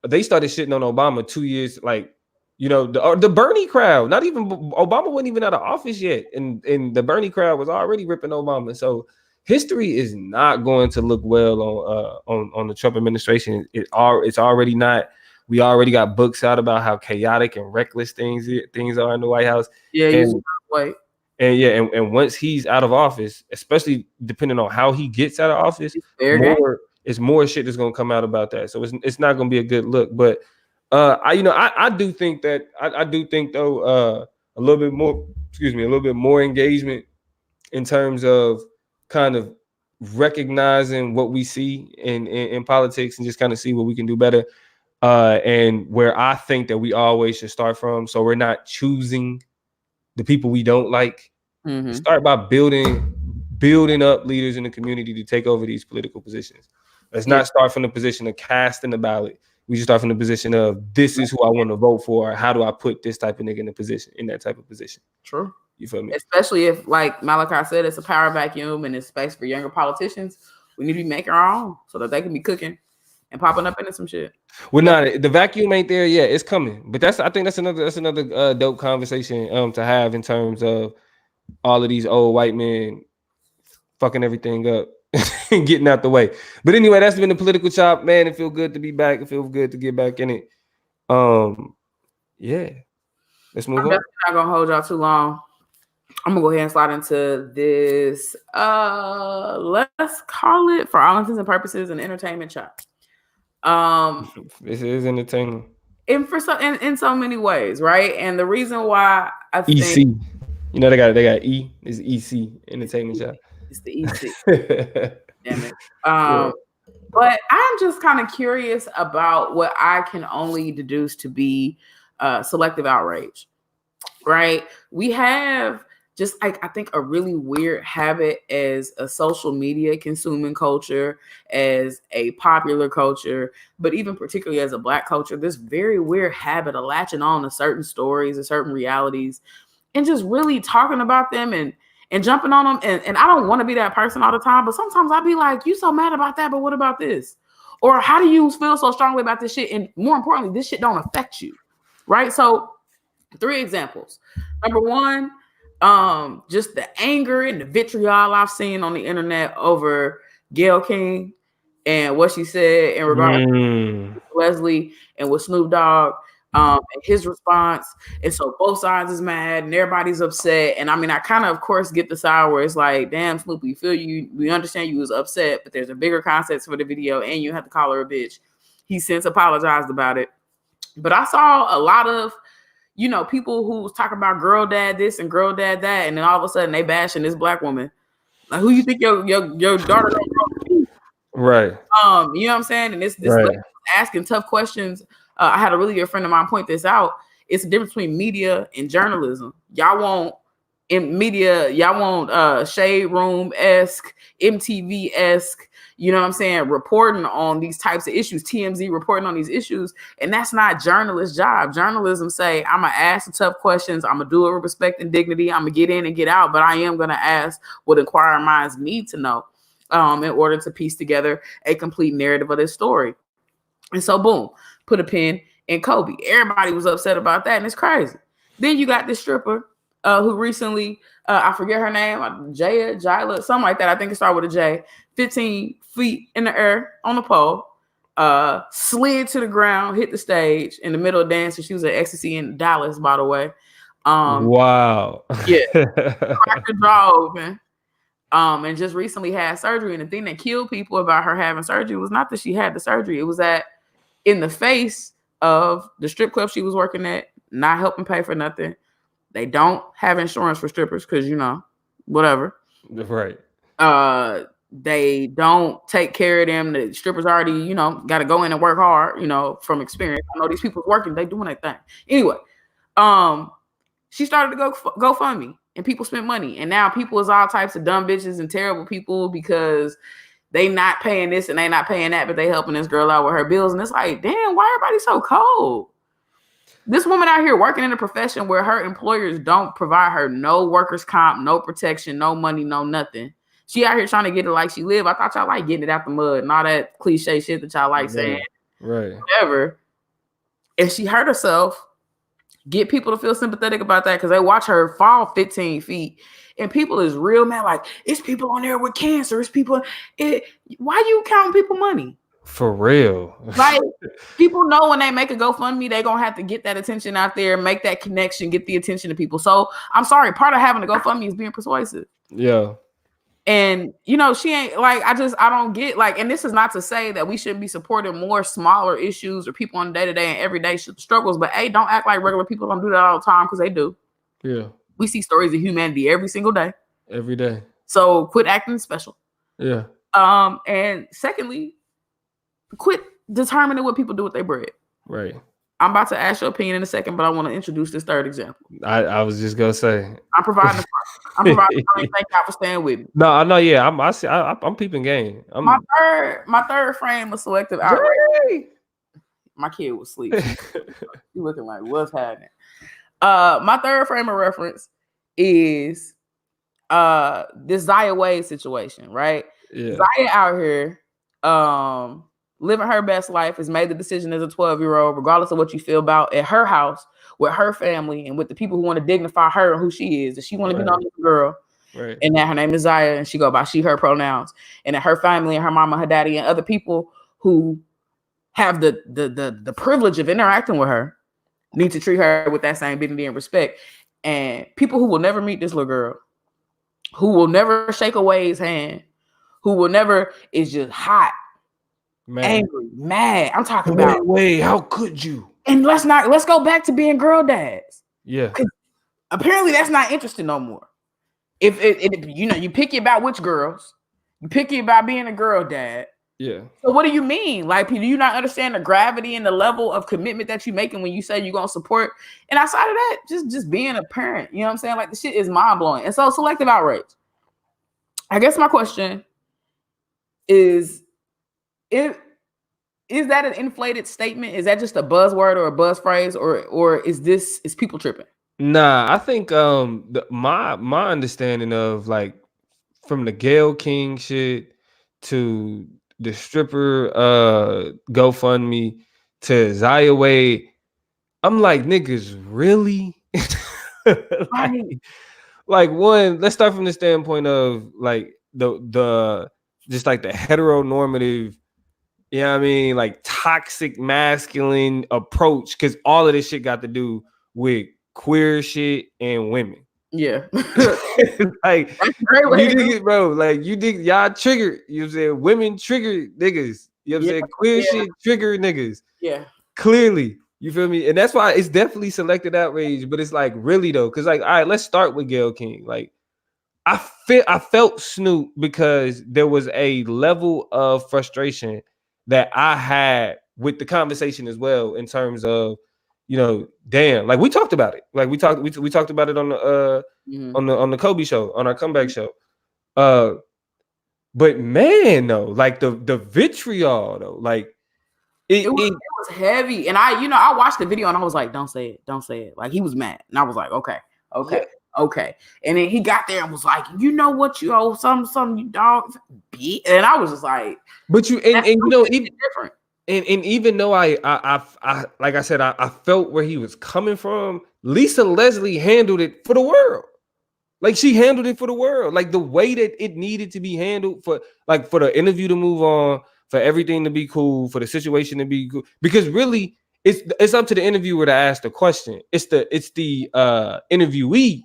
They started shitting on Obama 2 years, like, the Bernie crowd. Not even Obama wasn't even out of office yet, and the Bernie crowd was already ripping Obama. So history is not going to look well on the Trump administration. It's already not. We already got books out about how chaotic and reckless things are in the White House. Yeah, and once he's out of office, especially depending on how he gets out of office, more shit is gonna come out about that. So it's not gonna be a good look. But I do think that I do think though a little bit more engagement in terms of kind of recognizing what we see in politics and just kind of see what we can do better. And where I think that we always should start from, so we're not choosing the people we don't like. Start by building up leaders in the community to take over these political positions. Let's not start from the position of casting the ballot. We should start from the position of this is who I want to vote for. How do I put this type of nigga in that type of position? True. You feel me? Especially if, like Malachi said, it's a power vacuum and it's space for younger politicians. We need to be making our own so that they can be cooking and popping up into some shit. Well, the vacuum ain't there yet. It's coming, but I think that's another dope conversation to have in terms of all of these old white men fucking everything up and getting out the way. But anyway, that's been the political chop, man. It feels good to be back. It feels good to get back in it. Yeah, let's move on. I'm not gonna hold y'all too long. I'm gonna go ahead and slide into this. Let's call it, for all intents and purposes, an entertainment chop. This is entertaining. And in so many ways, right? And the reason why I think EC, they got E. It's EC, entertainment shop. It's the EC. Damn it. But I'm just kind of curious about what I can only deduce to be selective outrage, right? We have just like I think a really weird habit as a social media consuming culture, as a popular culture, but even particularly as a Black culture, this very weird habit of latching on to certain stories and certain realities and just really talking about them and jumping on them. And I don't want to be that person all the time, but sometimes I'll be like, you so mad about that, but what about this? Or how do you feel so strongly about this shit? And more importantly, this shit don't affect you, right? So 3 examples. Number 1, just the anger and the vitriol I've seen on the internet over Gayle King and what she said in regards to Wesley and with Snoop Dogg, and his response. And so both sides is mad and everybody's upset. And I mean, I kind of course, get the side where it's like, damn, Snoop, we feel you. We understand you was upset, but there's a bigger context for the video and you have to call her a bitch. He since apologized about it. But I saw a lot of, people who was talking about girl dad this and girl dad that, and then all of a sudden they bashing this Black woman. Like, who you think your daughter gonna grow? Right. You know what I'm saying? And this right. asking tough questions. I had a really good friend of mine point this out. It's the difference between media and journalism. Y'all want Shade Room-esque, MTV-esque, you know what I'm saying, reporting on these types of issues, TMZ reporting on these issues, and that's not journalist job. Journalism say, I'm going to ask the tough questions, I'm going to do it with respect and dignity, I'm going to get in and get out, but I am going to ask what inquiring minds need to know in order to piece together a complete narrative of this story. And so, boom, put a pin in Kobe. Everybody was upset about that, and it's crazy. Then you got this stripper who recently, I forget her name, Jayla, something like that. I think it started with a J. 15 feet in the air on the pole, slid to the ground, hit the stage in the middle of dancing. She was at Ecstasy in Dallas, by the way. Wow. Yeah. Cracked her jaw open. And just recently had surgery. And the thing that killed people about her having surgery was not that she had the surgery. It was that in the face of the strip club she was working at, not helping pay for nothing. They don't have insurance for strippers because, whatever. Right. They don't take care of them. The strippers already, got to go in and work hard, from experience. I know these people working, they doing their thing. Anyway, she started to go fund me. And people spent money. And now people is all types of dumb bitches and terrible people because they not paying this and they not paying that, but they helping this girl out with her bills. And it's like, damn, why everybody so cold? This woman out here working in a profession where her employers don't provide her no workers' comp, no protection, no money, no nothing. She out here trying to get it like she live. I thought y'all like getting it out the mud and all that cliche shit that y'all like saying. Right. Whatever. And she hurt herself. Get people to feel sympathetic about that because they watch her fall 15 feet. And people is real mad. Like, it's people on there with cancer. It's people. Why you counting people money? For real. Like, people know when they make a GoFundMe, they're going to have to get that attention out there, make that connection, get the attention of people. So, I'm sorry. Part of having a GoFundMe is being persuasive. Yeah. And, she ain't like, I don't get like, and this is not to say that we shouldn't be supporting more smaller issues or people on day-to-day and everyday struggles, but hey, don't act like regular people don't do that all the time because they do. Yeah. We see stories of humanity every single day. Every day. So quit acting special. Yeah. And secondly, quit determining what people do with their bread. Right. I'm about to ask your opinion in a second, but I want to introduce this third example. I was just gonna say. I'm providing. Thank y'all for staying with me. No, I know. Yeah, I'm peeping game. My third frame of selective outrage. My kid was asleep. She looking like what's happening. My third frame of reference is this Zaya Wade situation, right? Yeah. Zaya out here living her best life, has made the decision as a 12-year-old, regardless of what you feel about, at her house with her family and with the people who want to dignify her and who she is. That she want to be known as a girl. Right. And that her name is Zaya and she go by she, her pronouns. And that her family and her mama, her daddy, and other people who have the privilege of interacting with her need to treat her with that same dignity and respect. And people who will never meet this little girl, who will never shake a Wade's hand, who will never, is just hot, angry, mad. I'm talking about Wade, how could you? And let's go back to being girl dads. Yeah. Apparently that's not interesting no more. If you picky about which girls, you picky about being a girl dad, Yeah. So what do you mean? Like, do you not understand the gravity and the level of commitment that you're making when you say you're gonna support? And outside of that, just being a parent, you know what I'm saying? Like the shit is mind blowing. And so selective outrage. I guess my question is, if is that an inflated statement? Is that just a buzzword or a buzz phrase, or is people tripping? Nah, I think my understanding of like from the Gail King shit to the stripper GoFundMe to Zaya Wade, I'm like, niggas really? like, Right. like one, let's start from the standpoint of like the just like the heteronormative, you know what I mean, like toxic masculine approach, because all of this shit got to do with queer shit and women. Yeah. Like That's a great way you to dig do it, bro. Like you dig y'all triggered. You know what I'm saying? Women trigger niggas. You know what I'm it. saying? Queer Yeah, shit trigger niggas. yeah. Clearly. You feel me? And that's why it's definitely selected outrage. But it's like really though, because like, all right, let's start with Gail King. Like I felt Snoop because there was a level of frustration that I had with the conversation as well, in terms of, you know, damn, like we talked about it. Like we talked about it Mhm. on the Kobe show, on our comeback show. Uh but man, though, like the vitriol though, like It was, it it was heavy. And I watched the video and I was like, don't say it, don't say it. Like he was mad. And I was like, okay, yeah. okay, okay. And then he got there and was like, you know what, you owe some you dog. And I was just like, But you that's and you know, even different. and even though I like I said, I felt where he was coming from, Lisa Leslie handled it for the world. Like she handled it for the world, like the way that it needed to be handled, for like for the interview to move on, for everything to be cool, for the situation to be cool. Because really, it's up to the interviewer to ask the question. It's the interviewee.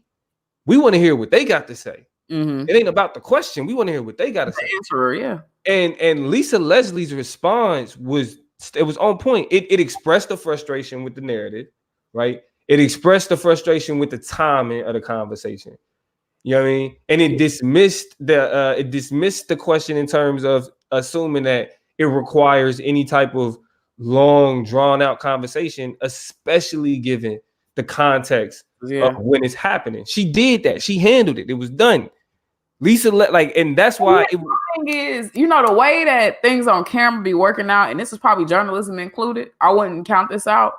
We want to hear what they got to say. Mm-hmm. It ain't about the question. We want to hear what they got to The say. answerer, yeah. And Lisa Leslie's response was, it was on point. It expressed the frustration with the narrative, right? It expressed the frustration with the timing of the conversation. You know what I mean? And it dismissed the question in terms of assuming that it requires any type of long drawn out conversation, especially given the context of Yeah. when it's happening. She did that. She handled it. It was done. Like, and that's And why the thing is, the way that things on camera be working out, and this is probably journalism included. I wouldn't count this out.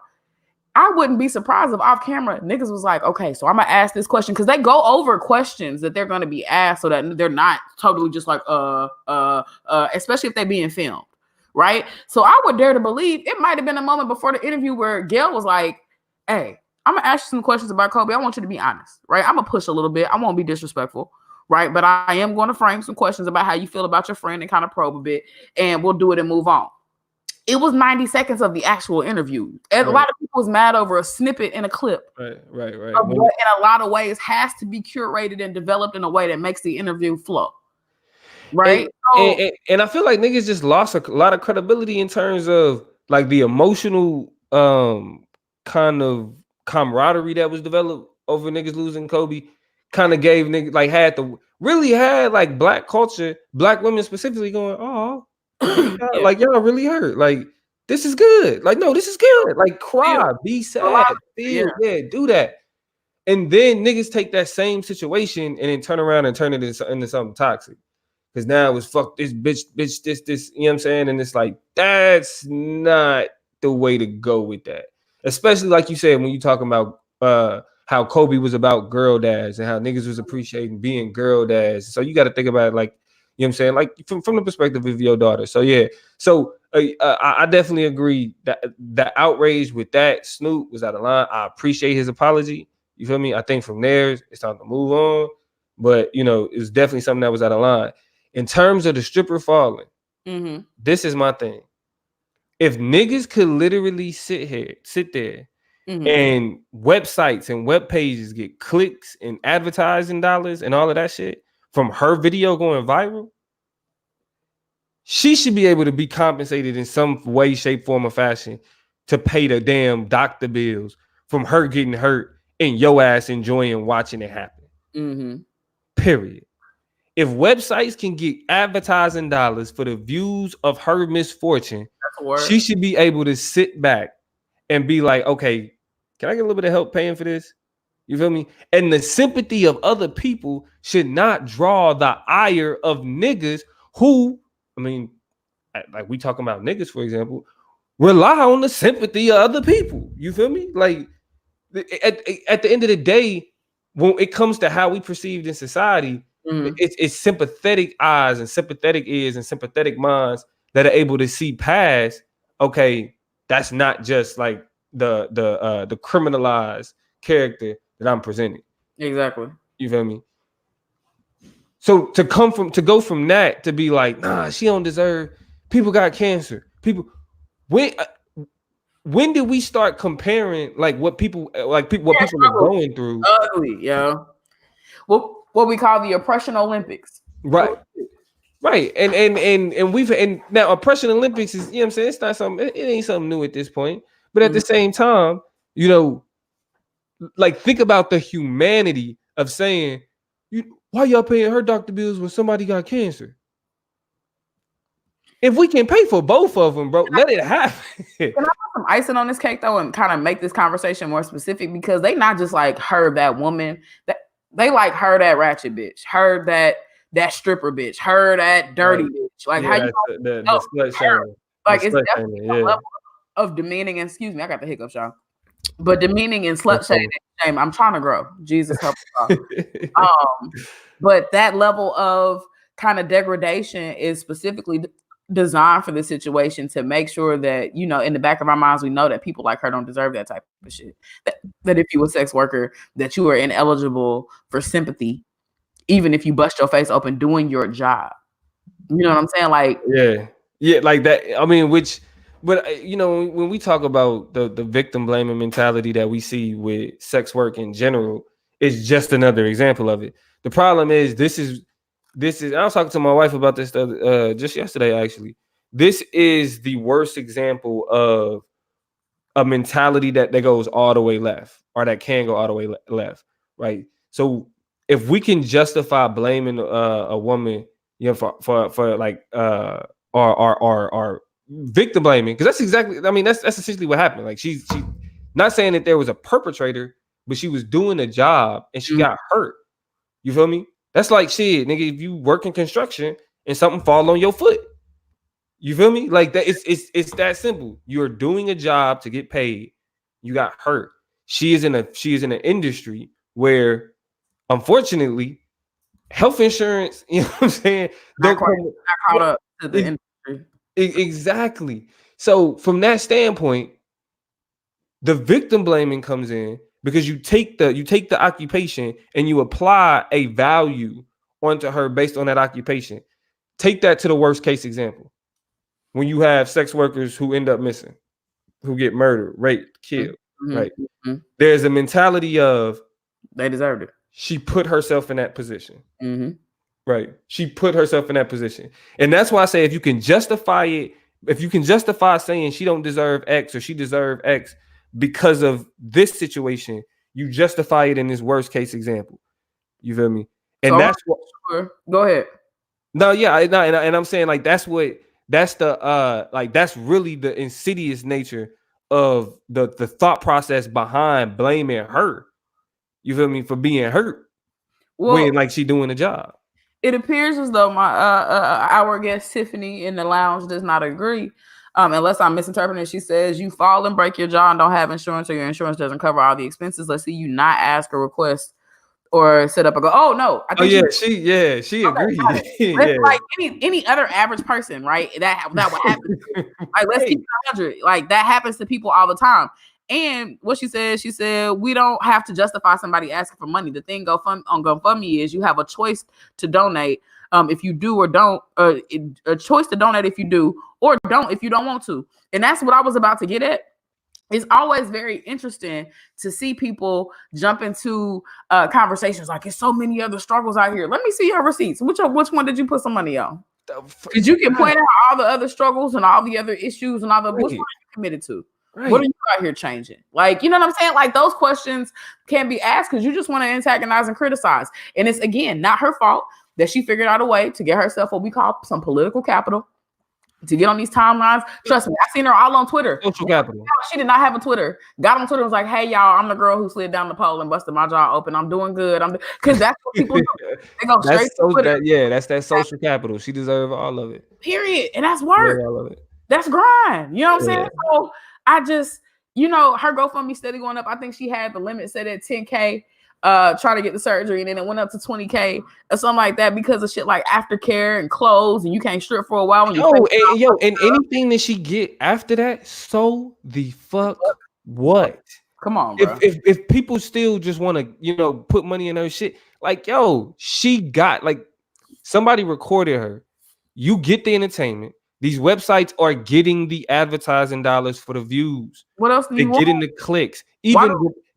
I wouldn't be surprised if off camera niggas was like, okay, so I'm gonna ask this question, because they go over questions that they're gonna be asked so that they're not totally just like especially if they're being filmed, right? So I would dare to believe it might have been a moment before the interview where Gail was like, hey, I'm gonna ask you some questions about Kobe. I want you to be honest, right? I'm gonna push a little bit. I won't be disrespectful, right? But I am going to frame some questions about how you feel about your friend and kind of probe a bit, and we'll do it and move on. It was 90 seconds of the actual interview. And a lot of people was mad over a snippet in a clip. Right. Of what in a lot of ways has to be curated and developed in a way that makes the interview flow. Right? And I feel like niggas just lost a lot of credibility in terms of like the emotional kind of camaraderie that was developed over niggas losing Kobe. Kind of gave niggas like had like black culture, black women specifically going, oh, Yeah. like y'all really hurt. Like this is good. Like no, this is good. Like cry, be sad, feel, yeah, do that. And then niggas take that same situation and then turn around and turn it into something toxic. Because now it was fuck this bitch, this, you know what I'm saying? And it's like, that's not the way to go with that. Especially like you said, when you talking about how Kobe was about girl dads and how niggas was appreciating being girl dads. So you got to think about it like, you know what I'm saying? Like from the perspective of your daughter. So yeah. So I definitely agree that the outrage with that Snoop was out of line. I appreciate his apology. You feel me? I think from there, it's time to move on. But, it was definitely something that was out of line. In terms of the stripper falling, this is my thing. If niggas could literally sit there, and websites and web pages get clicks and advertising dollars and all of that shit from her video going viral, she should be able to be compensated in some way, shape, form, or fashion to pay the damn doctor bills from her getting hurt and your ass enjoying watching it happen. Period. if websites can get advertising dollars for the views of her misfortune, she should be able to sit back and be like, okay, can I get a little bit of help paying for this? You feel me? And the sympathy of other people should not draw the ire of niggas who, I mean, like we talking about niggas, for example, rely on the sympathy of other people. You feel me? Like at the end of the day, when it comes to how we perceived in society, it's sympathetic eyes and sympathetic ears and sympathetic minds that are able to see past. Okay, that's not just like the criminalized character that I'm presenting. Exactly. You feel me? So to go from that to be like, nah, she don't deserve. People got cancer. People when did we start comparing like what people are going through? Ugly, yo. What we call the oppression Olympics. Right. Right. And we've and now oppression Olympics is, you know what I'm saying? It's not something, it ain't something new at this point. But at the same time, you know, like think about the humanity of saying, why y'all paying her doctor bills when somebody got cancer? If we can pay for both of them, bro, let it happen. Can I put some icing on this cake though, and kind of make this conversation more specific? Because they not just like her, that woman, that they like her, that ratchet bitch, her, that stripper bitch, her, that dirty bitch. Like how you the slut shaming. Like it's definitely a level of demeaning. And excuse me, I got the hiccups, y'all. But demeaning and slut shaming. Shame. I'm trying to grow. Jesus help us all. But that level of kind of degradation is specifically designed for the situation to make sure that, you know, in the back of our minds, we know that people like her don't deserve that type of shit. That if you a sex worker, that you are ineligible for sympathy, even if you bust your face open doing your job. You know what I'm saying? Like, yeah, like that. I mean, but you know, when we talk about the victim blaming mentality that we see with sex work in general, it's just another example of it. The problem is this is I was talking to my wife about this just yesterday, actually. This is the worst example of a mentality that goes all the way left, or that can go all the way left, right? So if we can justify blaming a woman, you know, for like or victim blaming, because that's exactly, I mean, that's essentially what happened. Like she not saying that there was a perpetrator, but she was doing a job and she got hurt. You feel me? That's like shit, nigga. If you work in construction and something fall on your foot, you feel me? Like that. It's that simple. You're doing a job to get paid. You got hurt. She is in an industry where, unfortunately, health insurance. You know what I'm saying? Not caught up to the industry. Exactly. So from that standpoint, the victim blaming comes in because you take the occupation and you apply a value onto her based on that occupation. Take that to the worst case example. When you have sex workers who end up missing, who get murdered, raped, killed, right? There's a mentality of they deserved it. She put herself in that position. Right. She put herself in that position. And that's why I say if you can justify it, if you can justify saying she don't deserve X or she deserve X because of this situation, you justify it in this worst case example. You feel me? And so that's what. Go ahead. No, yeah, and I'm saying like that's the like that's really the insidious nature of the thought process behind blaming her. You feel me? For being hurt when like she doing a job. It appears as though my our guest Tiffany in the lounge does not agree. Unless I'm misinterpreting, she says you fall and break your jaw and don't have insurance, or your insurance doesn't cover all the expenses. Let's see you not ask or request or set up a go. Oh no! I think she agreed. Yeah. Like any other average person, right? That would happen. Like let's keep it 100. Like that happens to people all the time. And what she said, we don't have to justify somebody asking for money. The thing on GoFundMe is you have a choice to donate if you do or don't, a choice to donate if you do or don't if you don't want to. And that's what I was about to get at. It's always very interesting to see people jump into conversations like there's so many other struggles out here. Let me see your receipts. Which one did you put some money on? Did you can point out all the other struggles and all the other issues and all the which one are you committed to? Right. What are you out here changing? Like, you know what I'm saying? Like those questions can be asked because you just want to antagonize and criticize. And it's, again, not her fault. that she figured out a way to get herself what we call some political capital to get on these timelines. Trust me, I seen her all on Twitter. Social capital. She did not have a Twitter. Got on Twitter and was like, "Hey y'all, I'm the girl who slid down the pole and busted my jaw open. I'm doing good. Because that's what people do. They go straight to Twitter. That's that social capital. She deserves all of it. Period. And that's work. All of it. That's grind. You know what I'm saying? So I just, her GoFundMe steady going up. I think she had the limit set at 10K. Try to get the surgery, and then it went up to 20K or something like that because of shit like aftercare and clothes, and you can't strip for a while. When and anything that she get after that, so the fuck what? Come on, bro. If people still just want to, put money in her shit, like she got like somebody recorded her. You get the entertainment. These websites are getting the advertising dollars for the views. What else do you want? Getting the clicks.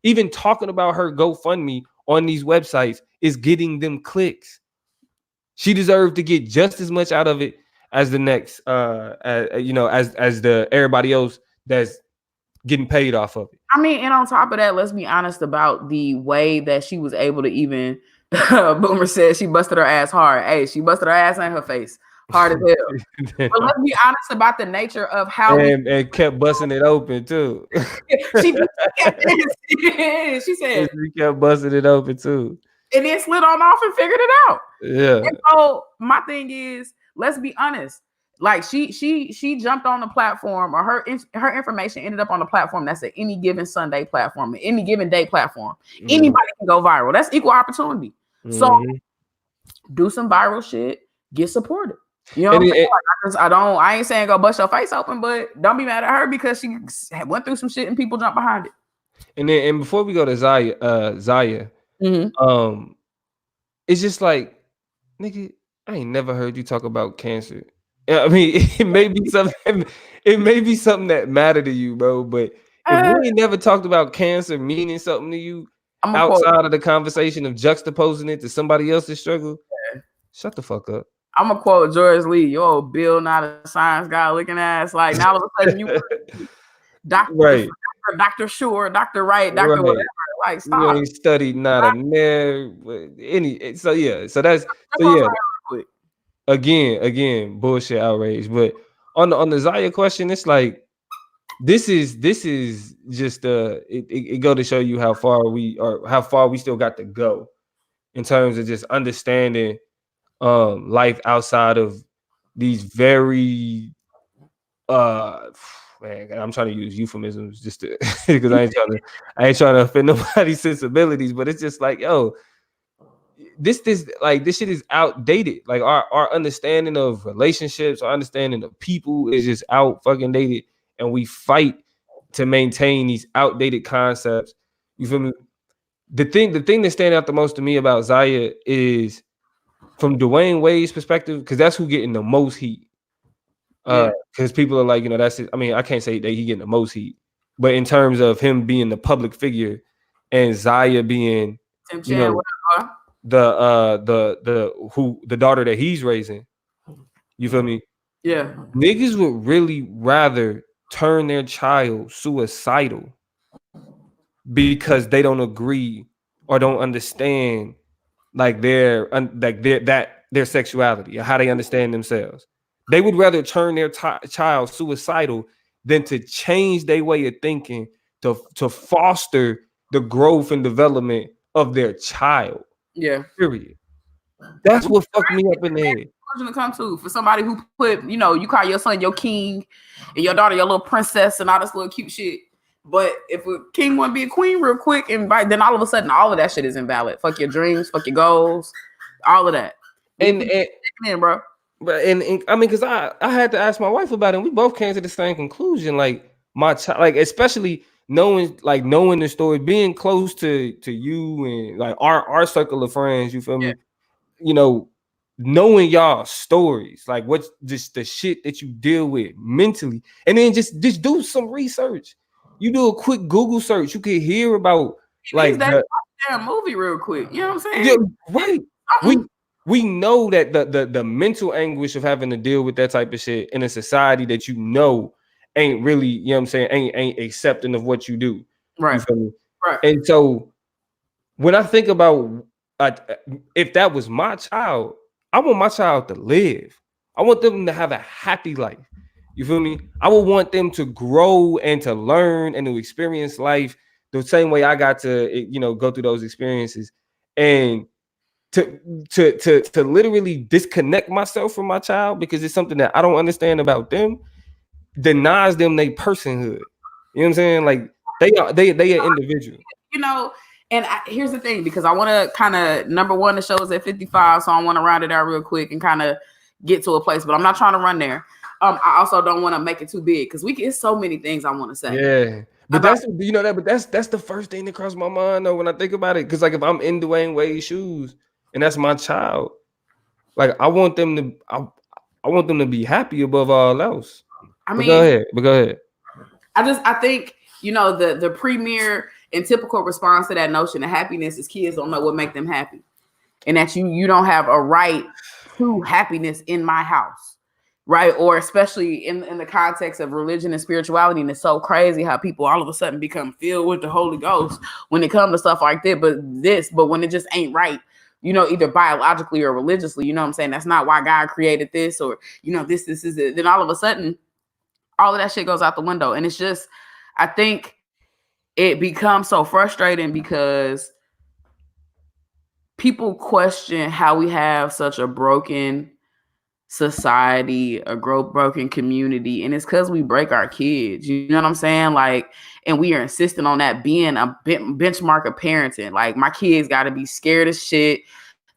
Even talking about her GoFundMe on these websites is getting them clicks. She deserved to get just as much out of it as the next, as the everybody else that's getting paid off of it. I mean, and on top of that, let's be honest about the way that she was able to even. Boomer said she busted her ass hard. Hey, she busted her ass and her face hard as hell. But let's be honest about the nature of how and kept busting it open too. she said she kept busting it open too. And then slid on off and figured it out. Yeah. And so my thing is, let's be honest. Like she jumped on the platform, or her information ended up on the platform that's at any given Sunday platform, any given day platform. Mm-hmm. Anybody can go viral. That's equal opportunity. Mm-hmm. So do some viral shit, get supported. You know what I'm saying? I ain't saying go bust your face open, but don't be mad at her because she went through some shit and people jump behind it. And before we go to Zaya, mm-hmm. It's just like, nigga, I ain't never heard you talk about cancer. I mean, it may be something that matter to you, bro. But if we ain't never talked about cancer meaning something to you outside of the conversation of juxtaposing it to somebody else's struggle, shut the fuck up. I'm gonna quote George Lee, your old Bill, not a science guy looking ass. Like now all of a sudden you Dr. Right. Dr. Sure, Dr. Right, Dr. Whatever. Like stop. You ain't studied not a nerve. Again, bullshit outrage. But on the Zaya question, it's like this is just it go to show you how far we still got to go in terms of just understanding life outside of these very man, I'm trying to use euphemisms just to because I ain't trying to offend nobody's sensibilities, but it's just like, this shit is outdated. Like our understanding of relationships, our understanding of people is just out fucking dated, and we fight to maintain these outdated concepts. You feel me? The thing that stands out the most to me about Zaya is from Dwayne Wade's perspective, because that's who getting the most heat. Because people are like, that's it. I mean, I can't say that he getting the most heat, but in terms of him being the public figure and Zaya being, the daughter that he's raising, you feel me? Yeah. Niggas would really rather turn their child suicidal because they don't agree or don't understand their sexuality or how they understand themselves. They would rather turn their child suicidal than to change their way of thinking to foster the growth and development of their child. Yeah. Period. That's what fucked me up in the head. To come to for somebody who put, you call your son your king and your daughter your little princess and all this little cute shit. But if a king want to be a queen real quick, then all of a sudden all of that shit is invalid. Fuck your dreams, fuck your goals, all of that. Bro. But and I mean, because I had to ask my wife about it, and we both came to the same conclusion. Like my child, like especially knowing the story, being close to you and like our circle of friends. You feel me? Knowing y'all stories, like what's just the shit that you deal with mentally, and then just do some research. You do a quick Google search, you can hear about like that movie real quick. You know what I'm saying? Yeah, right. We know that the mental anguish of having to deal with that type of shit in a society that ain't really, ain't accepting of what you do. Right. You feel me? Right. And so when I think about if that was my child, I want my child to live. I want them to have a happy life. You feel me? I would want them to grow and to learn and to experience life the same way I got to, go through those experiences, and to literally disconnect myself from my child because it's something that I don't understand about them denies them their personhood. You know what I'm saying? Like they an individual. You know, and here's the thing, because I want to kind of, number one, the show is at 55, so I want to round it out real quick and kind of get to a place, but I'm not trying to run there. I also don't want to make it too big because it's so many things I want to say. Yeah. But about, that's the first thing that crossed my mind though when I think about it. Because like if I'm in Dwayne Wade's shoes and that's my child, like I want them to be happy above all else. But go ahead. I think the premier and typical response to that notion of happiness is kids don't know what make them happy, and that you don't have a right to happiness in my house. Right. Or especially in the context of religion and spirituality. And it's so crazy how people all of a sudden become filled with the Holy Ghost when it comes to stuff like that. But when it just ain't right, either biologically or religiously, you know what I'm saying? That's not why God created this, or, this is it. Then all of a sudden, all of that shit goes out the window. And it's just, I think it becomes so frustrating because people question how we have such a broken society, a broken community, and it's because we break our kids. You know what I'm saying? Like, and we are insisting on that being a benchmark of parenting. Like, my kids got to be scared as shit.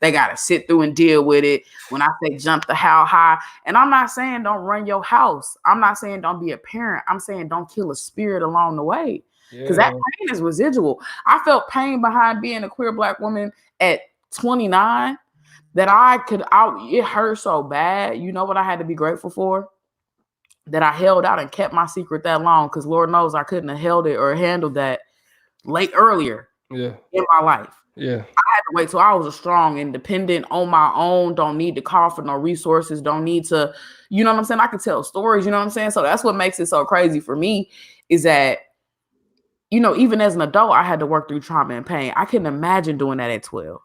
They got to sit through and deal with it. When I say jump the how high, and I'm not saying don't run your house. I'm not saying don't be a parent. I'm saying don't kill a spirit along the way, because that pain is residual. I felt pain behind being a queer Black woman at 29. That it hurt so bad. You know what I had to be grateful for? That I held out and kept my secret that long, because Lord knows I couldn't have held it or handled that earlier in my life. Yeah. I had to wait till I was a strong, independent, on my own, don't need to call for no resources, don't need to, you know what I'm saying? I could tell stories, you know what I'm saying? So that's what makes it so crazy for me, is that, even as an adult, I had to work through trauma and pain. I couldn't imagine doing that at 12.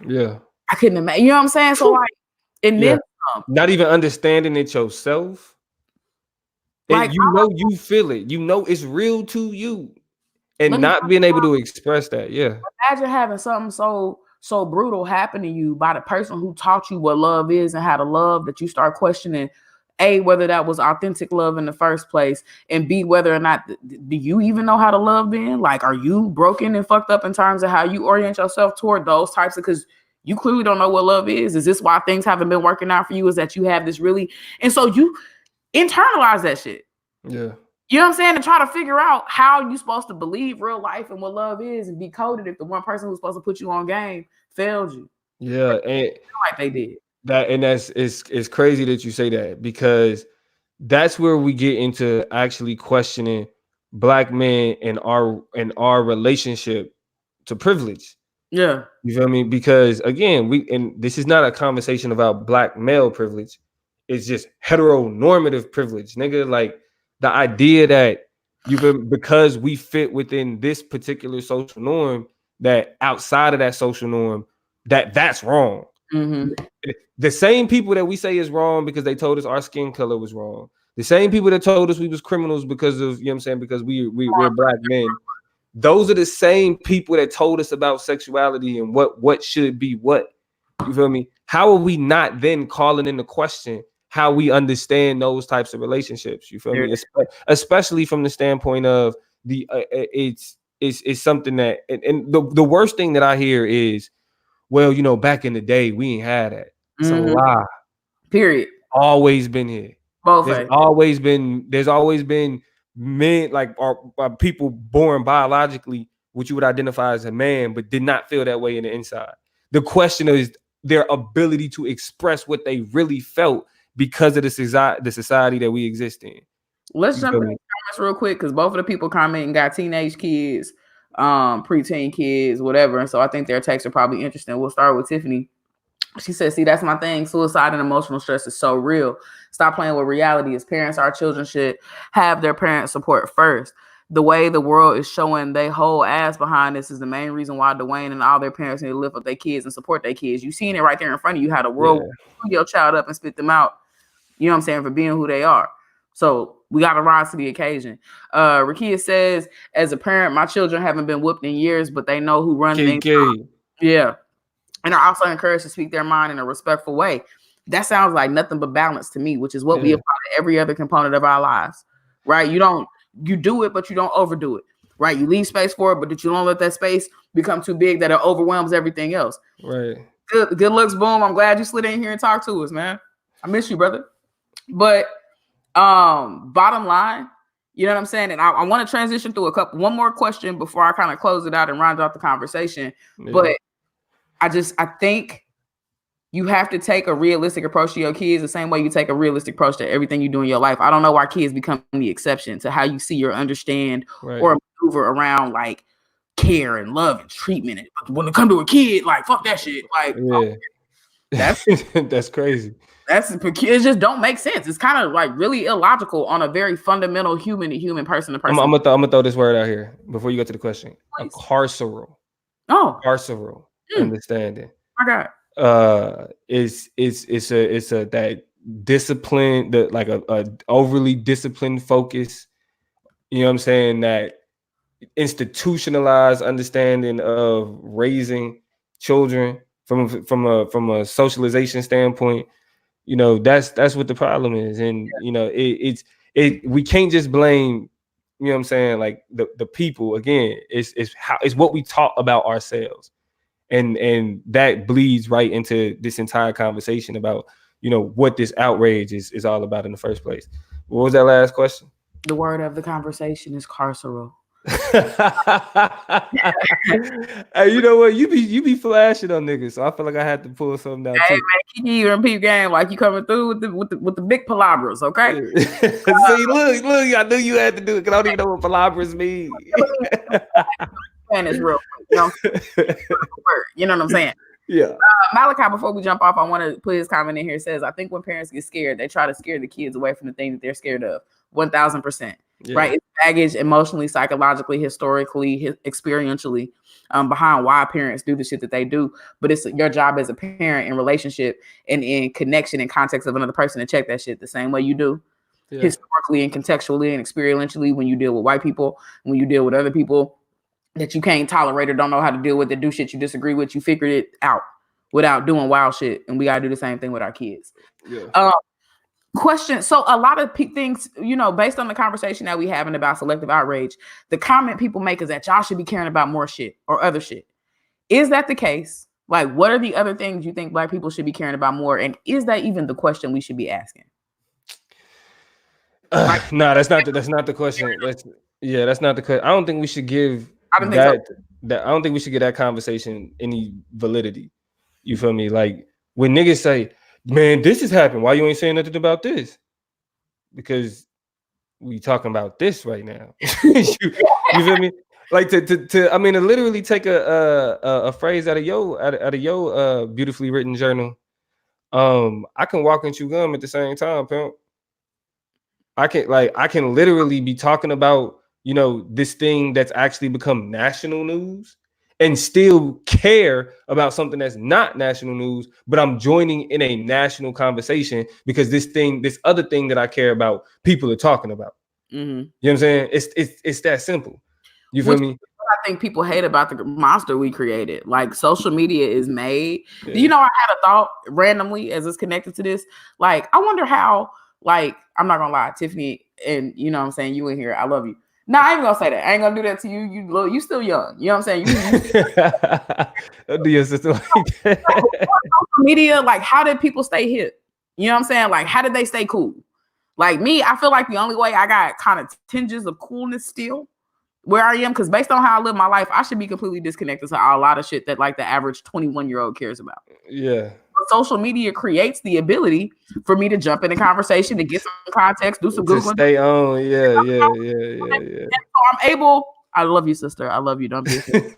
Yeah. I couldn't imagine, you know what I'm saying? So like, and then not even understanding it yourself. Like, you feel it. You know it's real to you. And not being able to express that. Yeah. Imagine having something so brutal happen to you by the person who taught you what love is and how to love, that you start questioning, A, whether that was authentic love in the first place, and B, whether or not do you even know how to love then? Like, are you broken and fucked up in terms of how you orient yourself toward those types of, because you clearly don't know what love is. Is this why things haven't been working out for you? Is that you have this really, and so you internalize that shit. Yeah. You know what I'm saying? And try to figure out how you're supposed to believe real life and what love is, and decode it if the one person who's supposed to put you on game failed you. Yeah, and like they did. It's crazy that you say that, because that's where we get into actually questioning Black men and our relationship to privilege. Yeah. You feel me? Because again, this is not a conversation about Black male privilege. It's just heteronormative privilege, nigga. Like, the idea that because we fit within this particular social norm, that outside of that social norm, that's wrong. Mm-hmm. The same people that we say is wrong because they told us our skin color was wrong. The same people that told us we was criminals because of, you know what I'm saying, because we're Black men. Those are the same people that told us about sexuality and what should be what. You feel me? How are we not then calling into question how we understand those types of relationships? You feel me? Especially from the standpoint of it's something that, and the worst thing that I hear is, well, back in the day we ain't had that. It's a lie. Period. Always been here. There's always been men, like, are people born biologically, what you would identify as a man, but did not feel that way in the inside. The question is their ability to express what they really felt because of the society that we exist in. Let's jump in the comments real quick, because both of the people commenting got teenage kids, preteen kids, whatever. And so I think their takes are probably interesting. We'll start with Tiffany. She said, see, that's my thing. Suicide and emotional stress is so real. Stop playing with reality. As parents, our children should have their parent support first. the way the world is showing they whole ass behind this is the main reason why Dwayne and all their parents need to lift up their kids and support their kids. You seen it right there in front of you how the world will chew your child up and spit them out. You know what I'm saying, for being who they are. So we got to rise to the occasion. Rakia says, as a parent, my children haven't been whooped in years, but they know who run things. Yeah. And are also encouraged to speak their mind in a respectful way. That sounds like nothing but balance to me, which is what we apply to every other component of our lives, right? You do it, but you don't overdo it, right? You leave space for it, but you don't let that space become too big that it overwhelms everything else. Right. Good looks, boom. I'm glad you slid in here and talked to us, man. I miss you, brother. But bottom line, you know what I'm saying? And I want to transition through one more question before I kind of close it out and round out the conversation. Yeah. But I think you have to take a realistic approach to your kids the same way you take a realistic approach to everything you do in your life. I don't know why kids become the exception to how you see or understand or maneuver around like care and love and treatment. And when it comes to a kid, like fuck that shit. Like that's crazy. It just don't make sense. It's kind of like really illogical on a very fundamental human to human, person to person. I'm gonna throw this word out here before you go to the question. Please. Carceral. Carceral understanding. My God. It's a that discipline, like a overly disciplined focus. You know what I'm saying? That institutionalized understanding of raising children from a socialization standpoint. You know, that's what the problem is. And you know, we can't just blame, you know what I'm saying, like the people. Again, it's what we taught about ourselves. And that bleeds right into this entire conversation about, you know, what this outrage is all about in the first place. What was that last question? The word of the conversation is carceral. Hey, you know what? You be flashing on niggas, so I feel like I had to pull something out too. Man, keep you in peep game like you coming through with the big palabras, okay? See, look, I knew you had to do it because I don't even know what palabras mean. Spanish real quick, you know what I'm saying? Yeah. Malachi, before we jump off, I want to put his comment in here. It says, I think when parents get scared, they try to scare the kids away from the thing that they're scared of. 1000%. Yeah. Right? It's baggage emotionally, psychologically, historically, experientially behind why parents do the shit that they do. But it's your job as a parent in relationship and in connection and context of another person to check that shit the same way you do. Yeah. Historically and contextually and experientially when you deal with white people, when you deal with other people that you can't tolerate or don't know how to deal with, that do shit you disagree with, you figured it out without doing wild shit. And we got to do the same thing with our kids. Yeah. Question. So a lot of things, you know, based on the conversation that we having about selective outrage, the comment people make is that y'all should be caring about more shit or other shit. Is that the case? Like, what are the other things you think Black people should be caring about more? And is that even the question we should be asking? No, that's not the question. That's not the question. I don't think we should give I don't think we should give that conversation any validity. You feel me? Like when niggas say, man, this has happened, why you ain't saying nothing about this? Because we talking about this right now. you feel me? Like to I mean, to literally take a phrase out of your beautifully written journal. I can walk and chew gum at the same time, pimp. I can literally be talking about, you know, this thing that's actually become national news and still care about something that's not national news, but I'm joining in a national conversation because this other thing that I care about, people are talking about. Mm-hmm. You know what I'm saying? It's that simple. You feel me? I think people hate about the monster we created. Like social media is made. Yeah. You know, I had a thought randomly as it's connected to this. Like, I wonder how, like, I'm not gonna lie, Tiffany, and you know what I'm saying, you in here, I love you. No, I ain't gonna say that. I ain't gonna do that to you. You still young. You know what I'm saying? Don't do your sister like that. Social media, like, how did people stay hip? You know what I'm saying? Like, how did they stay cool? Like me, I feel like the only way I got kind of tinges of coolness still where I am, because based on how I live my life, I should be completely disconnected to a lot of shit that like the average 21-year-old cares about. Yeah. But social media creates the ability for me to jump in a conversation, to get some context, do some Googling. Stay on. Yeah. So I'm able. I love you, sister. I love you. Don't be afraid.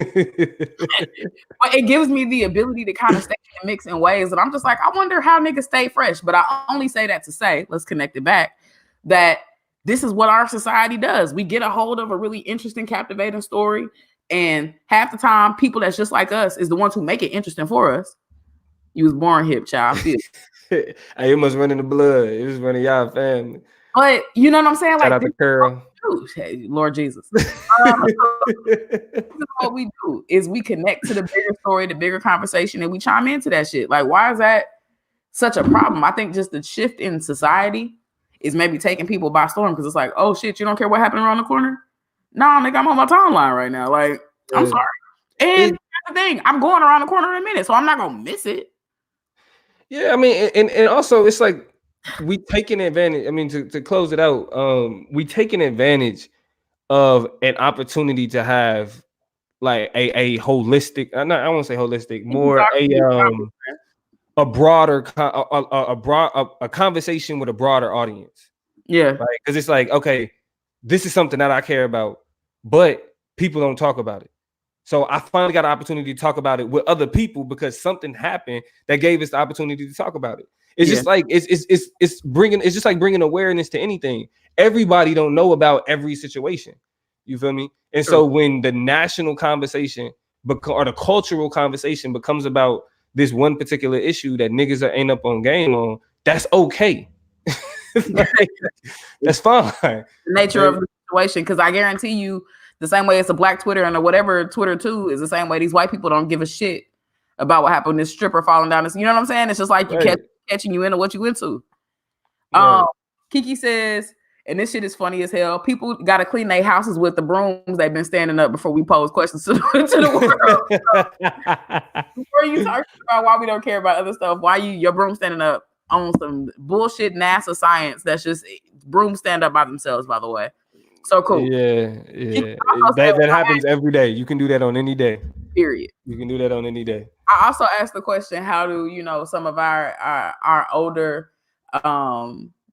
But it gives me the ability to kind of stay in mix in ways that I'm just like, I wonder how niggas stay fresh. But I only say that to say, let's connect it back, that this is what our society does. We get a hold of a really interesting, captivating story, and half the time, people that's just like us is the ones who make it interesting for us. You was born hip, child. I feel. Hey, it must run in the blood. It was running y'all family. But you know what I'm saying? Shout Like, out to Curl. Hey, Lord Jesus. What we do is we connect to the bigger story, the bigger conversation, and we chime into that shit. Like, why is that such a problem? I think just the shift in society is maybe taking people by storm because it's like, oh shit, you don't care what happened around the corner? Nah, nigga, I'm on my timeline right now. Like, I'm sorry. And that's the thing, I'm going around the corner in a minute, so I'm not gonna miss it. Yeah, I mean, and also it's like we taking advantage. I mean, to close it out, we taking advantage of an opportunity to have like a holistic. I don't want to say holistic, more a broader a conversation with a broader audience. Yeah, right? Because it's like, okay, this is something that I care about, but people don't talk about it. So I finally got an opportunity to talk about it with other people because something happened that gave us the opportunity to talk about it. It's just like it's just like bringing awareness to anything. Everybody don't know about every situation. You feel me? And so when the national conversation or the cultural conversation becomes about this one particular issue that niggas ain't up on game on, that's okay. Like, that's fine. The nature of the situation, because I guarantee you, the same way it's a black Twitter and whatever Twitter too is the same way these white people don't give a shit about what happened. This stripper falling down this, you know what I'm saying? It's just like you catching you into what you into. Kiki says, and this shit is funny as hell. People got to clean their houses with the brooms they've been standing up before we pose questions to the world. Before you talk about why we don't care about other stuff, why your broom standing up on some bullshit NASA science that's just brooms stand up by themselves, by the way. So cool. Yeah. That happens every day. You can do that on any day. Period. You can do that on any day. I also asked the question, how do some of our older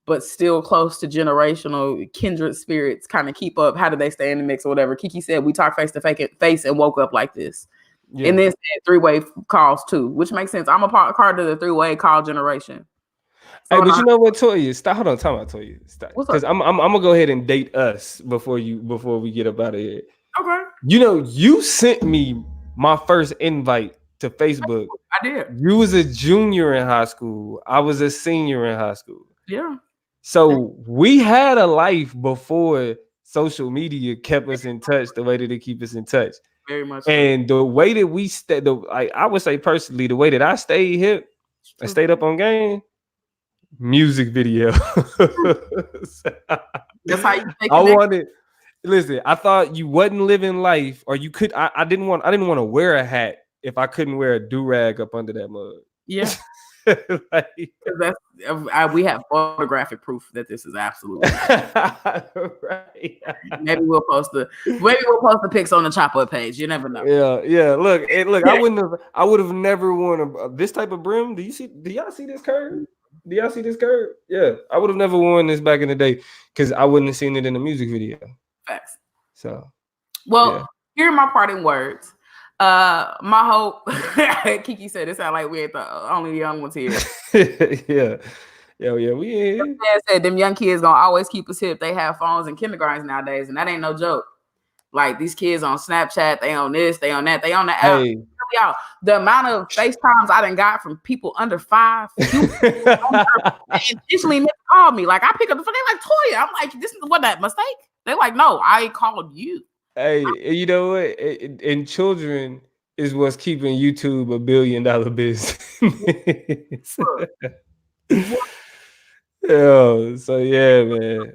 but still close to generational kindred spirits kind of keep up? How do they stay in the mix or whatever? Kiki said we talk face to face and woke up like this. Yeah. And then said three-way calls too, which makes sense. I'm a part of the three-way call generation. So hey, but you know what, Toya? Stop. Hold on, time out, Toya. Stop. Because I'm gonna go ahead and date us before we get up out of here. Okay. You know, you sent me my first invite to Facebook. I did. You was a junior in high school. I was a senior in high school. Yeah. So we had a life before social media kept us in touch the way that it keep us in touch. Very much. And the way that we I would say personally, the way that I stayed hip, I stayed up on game. Music video. That's how you take listen, I thought you wasn't living life, or you could. I didn't want to wear a hat if I couldn't wear a do-rag up under that mug. Yeah. We have photographic proof that this is absolutely right. Maybe we'll post the pics on the Chop Up page. You never know. Yeah. Look. I would have never worn this type of brim. Do y'all see this curve? Do y'all see this curve? Yeah, I would have never worn this back in the day because I wouldn't have seen it in the music video. Facts. So, here are my parting words. My hope. Kiki said it sounds like we ain't the only young ones here. Yeah, we ain't. Said them young kids gonna always keep us hip. They have phones in kindergartens nowadays, and that ain't no joke. Like these kids on Snapchat, they on this, they on that, they on the app. Hey. Y'all, the amount of FaceTimes I done got from people under 5 intentionally called me. Like I pick up the phone, they like Toya. I'm like, this is what that mistake? They're like, no, I called you. Hey, you know what? And children is what's keeping YouTube $1 billion business. So yeah, man.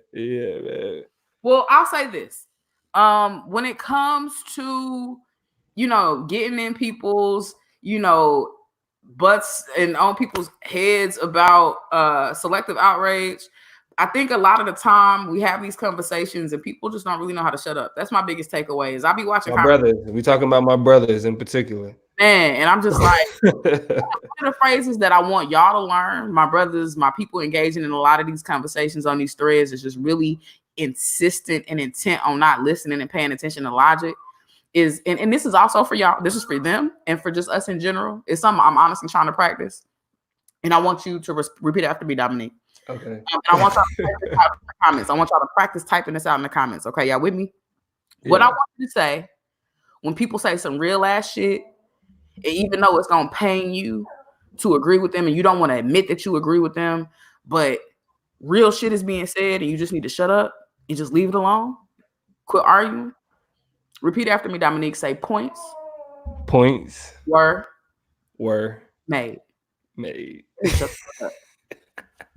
Well, I'll say this. When it comes to getting in people's, butts and on people's heads about selective outrage, I think a lot of the time we have these conversations and people just don't really know how to shut up. That's my biggest takeaway. Is I be watching my brothers. We talking about my brothers in particular. Man, and I'm just like, one of the phrases that I want y'all to learn, my brothers, my people engaging in a lot of these conversations on these threads, is just really insistent and intent on not listening and paying attention to logic. And this is also for y'all. This is for them and for just us in general. It's something I'm honestly trying to practice. And I want you to repeat after me, Dominique. Okay. And I want y'all to type this out in the comments. I want y'all to practice typing this out in the comments. Okay, y'all with me? What I Yeah. want you to say when people say some real ass shit, and even though it's gonna pain you to agree with them, and you don't want to admit that you agree with them, but real shit is being said, and you just need to shut up and just leave it alone. Quit arguing. Repeat after me, Dominique. Say points Points were were made. made. Shut the fuck up.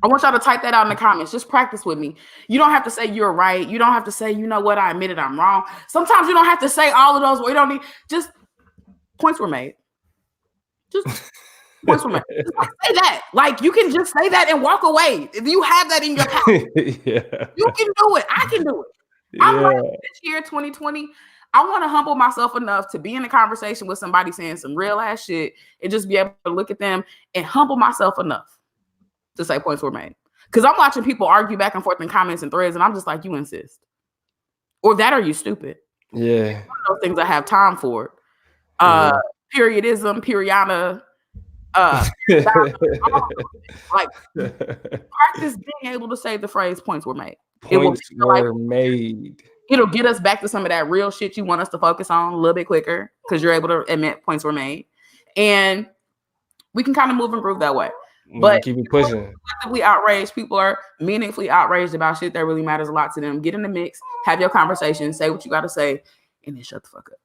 I want y'all to type that out in the comments. Just practice with me. You don't have to say you're right. You don't have to say, you know what, I admitted I'm wrong. Sometimes you don't have to say all of those. We don't need, just points were made. Just points were made. Just like, say that. Like, you can just say that and walk away. If you have that in your power, Yeah. you can do it. I can do it. I'm learning this year, 2020. I want to humble myself enough to be in a conversation with somebody saying some real ass shit and just be able to look at them and humble myself enough to say points were made. Because I'm watching people argue back and forth in comments and threads, and I'm just like, you insist. Or that, or you stupid. Yeah. One of those things I have time for. Yeah. Periodism, periana, like practice being able to say the phrase points were made. Points were made. It'll get us back to some of that real shit you want us to focus on a little bit quicker because you're able to admit points were made. And we can kind of move and groove that way. But keep it pushing. Collectively outraged, people are meaningfully outraged about shit that really matters a lot to them. Get in the mix, have your conversation, say what you got to say, and then shut the fuck up.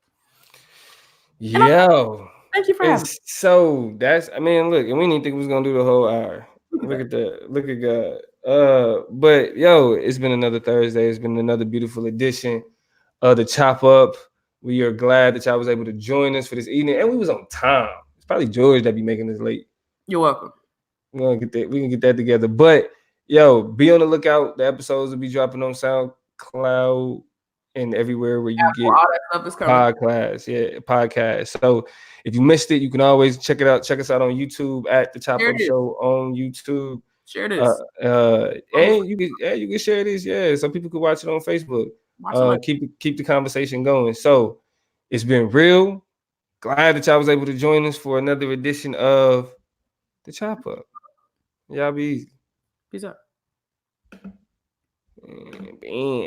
Yo. Thank you for having me. So that's, I mean, look, and we didn't think we was gonna do the whole hour. Look at that. Look at God. But yo, it's been another Thursday. It's been another beautiful edition of the Chop Up. We are glad that y'all was able to join us for this evening, and we was on time. It's probably George that be making this late. You're welcome. We can get that together. But yo, be on the lookout. The episodes will be dropping on SoundCloud and everywhere where you get all that stuff is coming. Podcast. So if you missed it, you can always check it out. Check us out on YouTube at the Chop Up Show on YouTube. Share this. And you can share this. Yeah, some people could watch it on Facebook. Keep the conversation going. So it's been real. Glad that y'all was able to join us for another edition of the Chop Up. Y'all be easy. Peace out. Bam.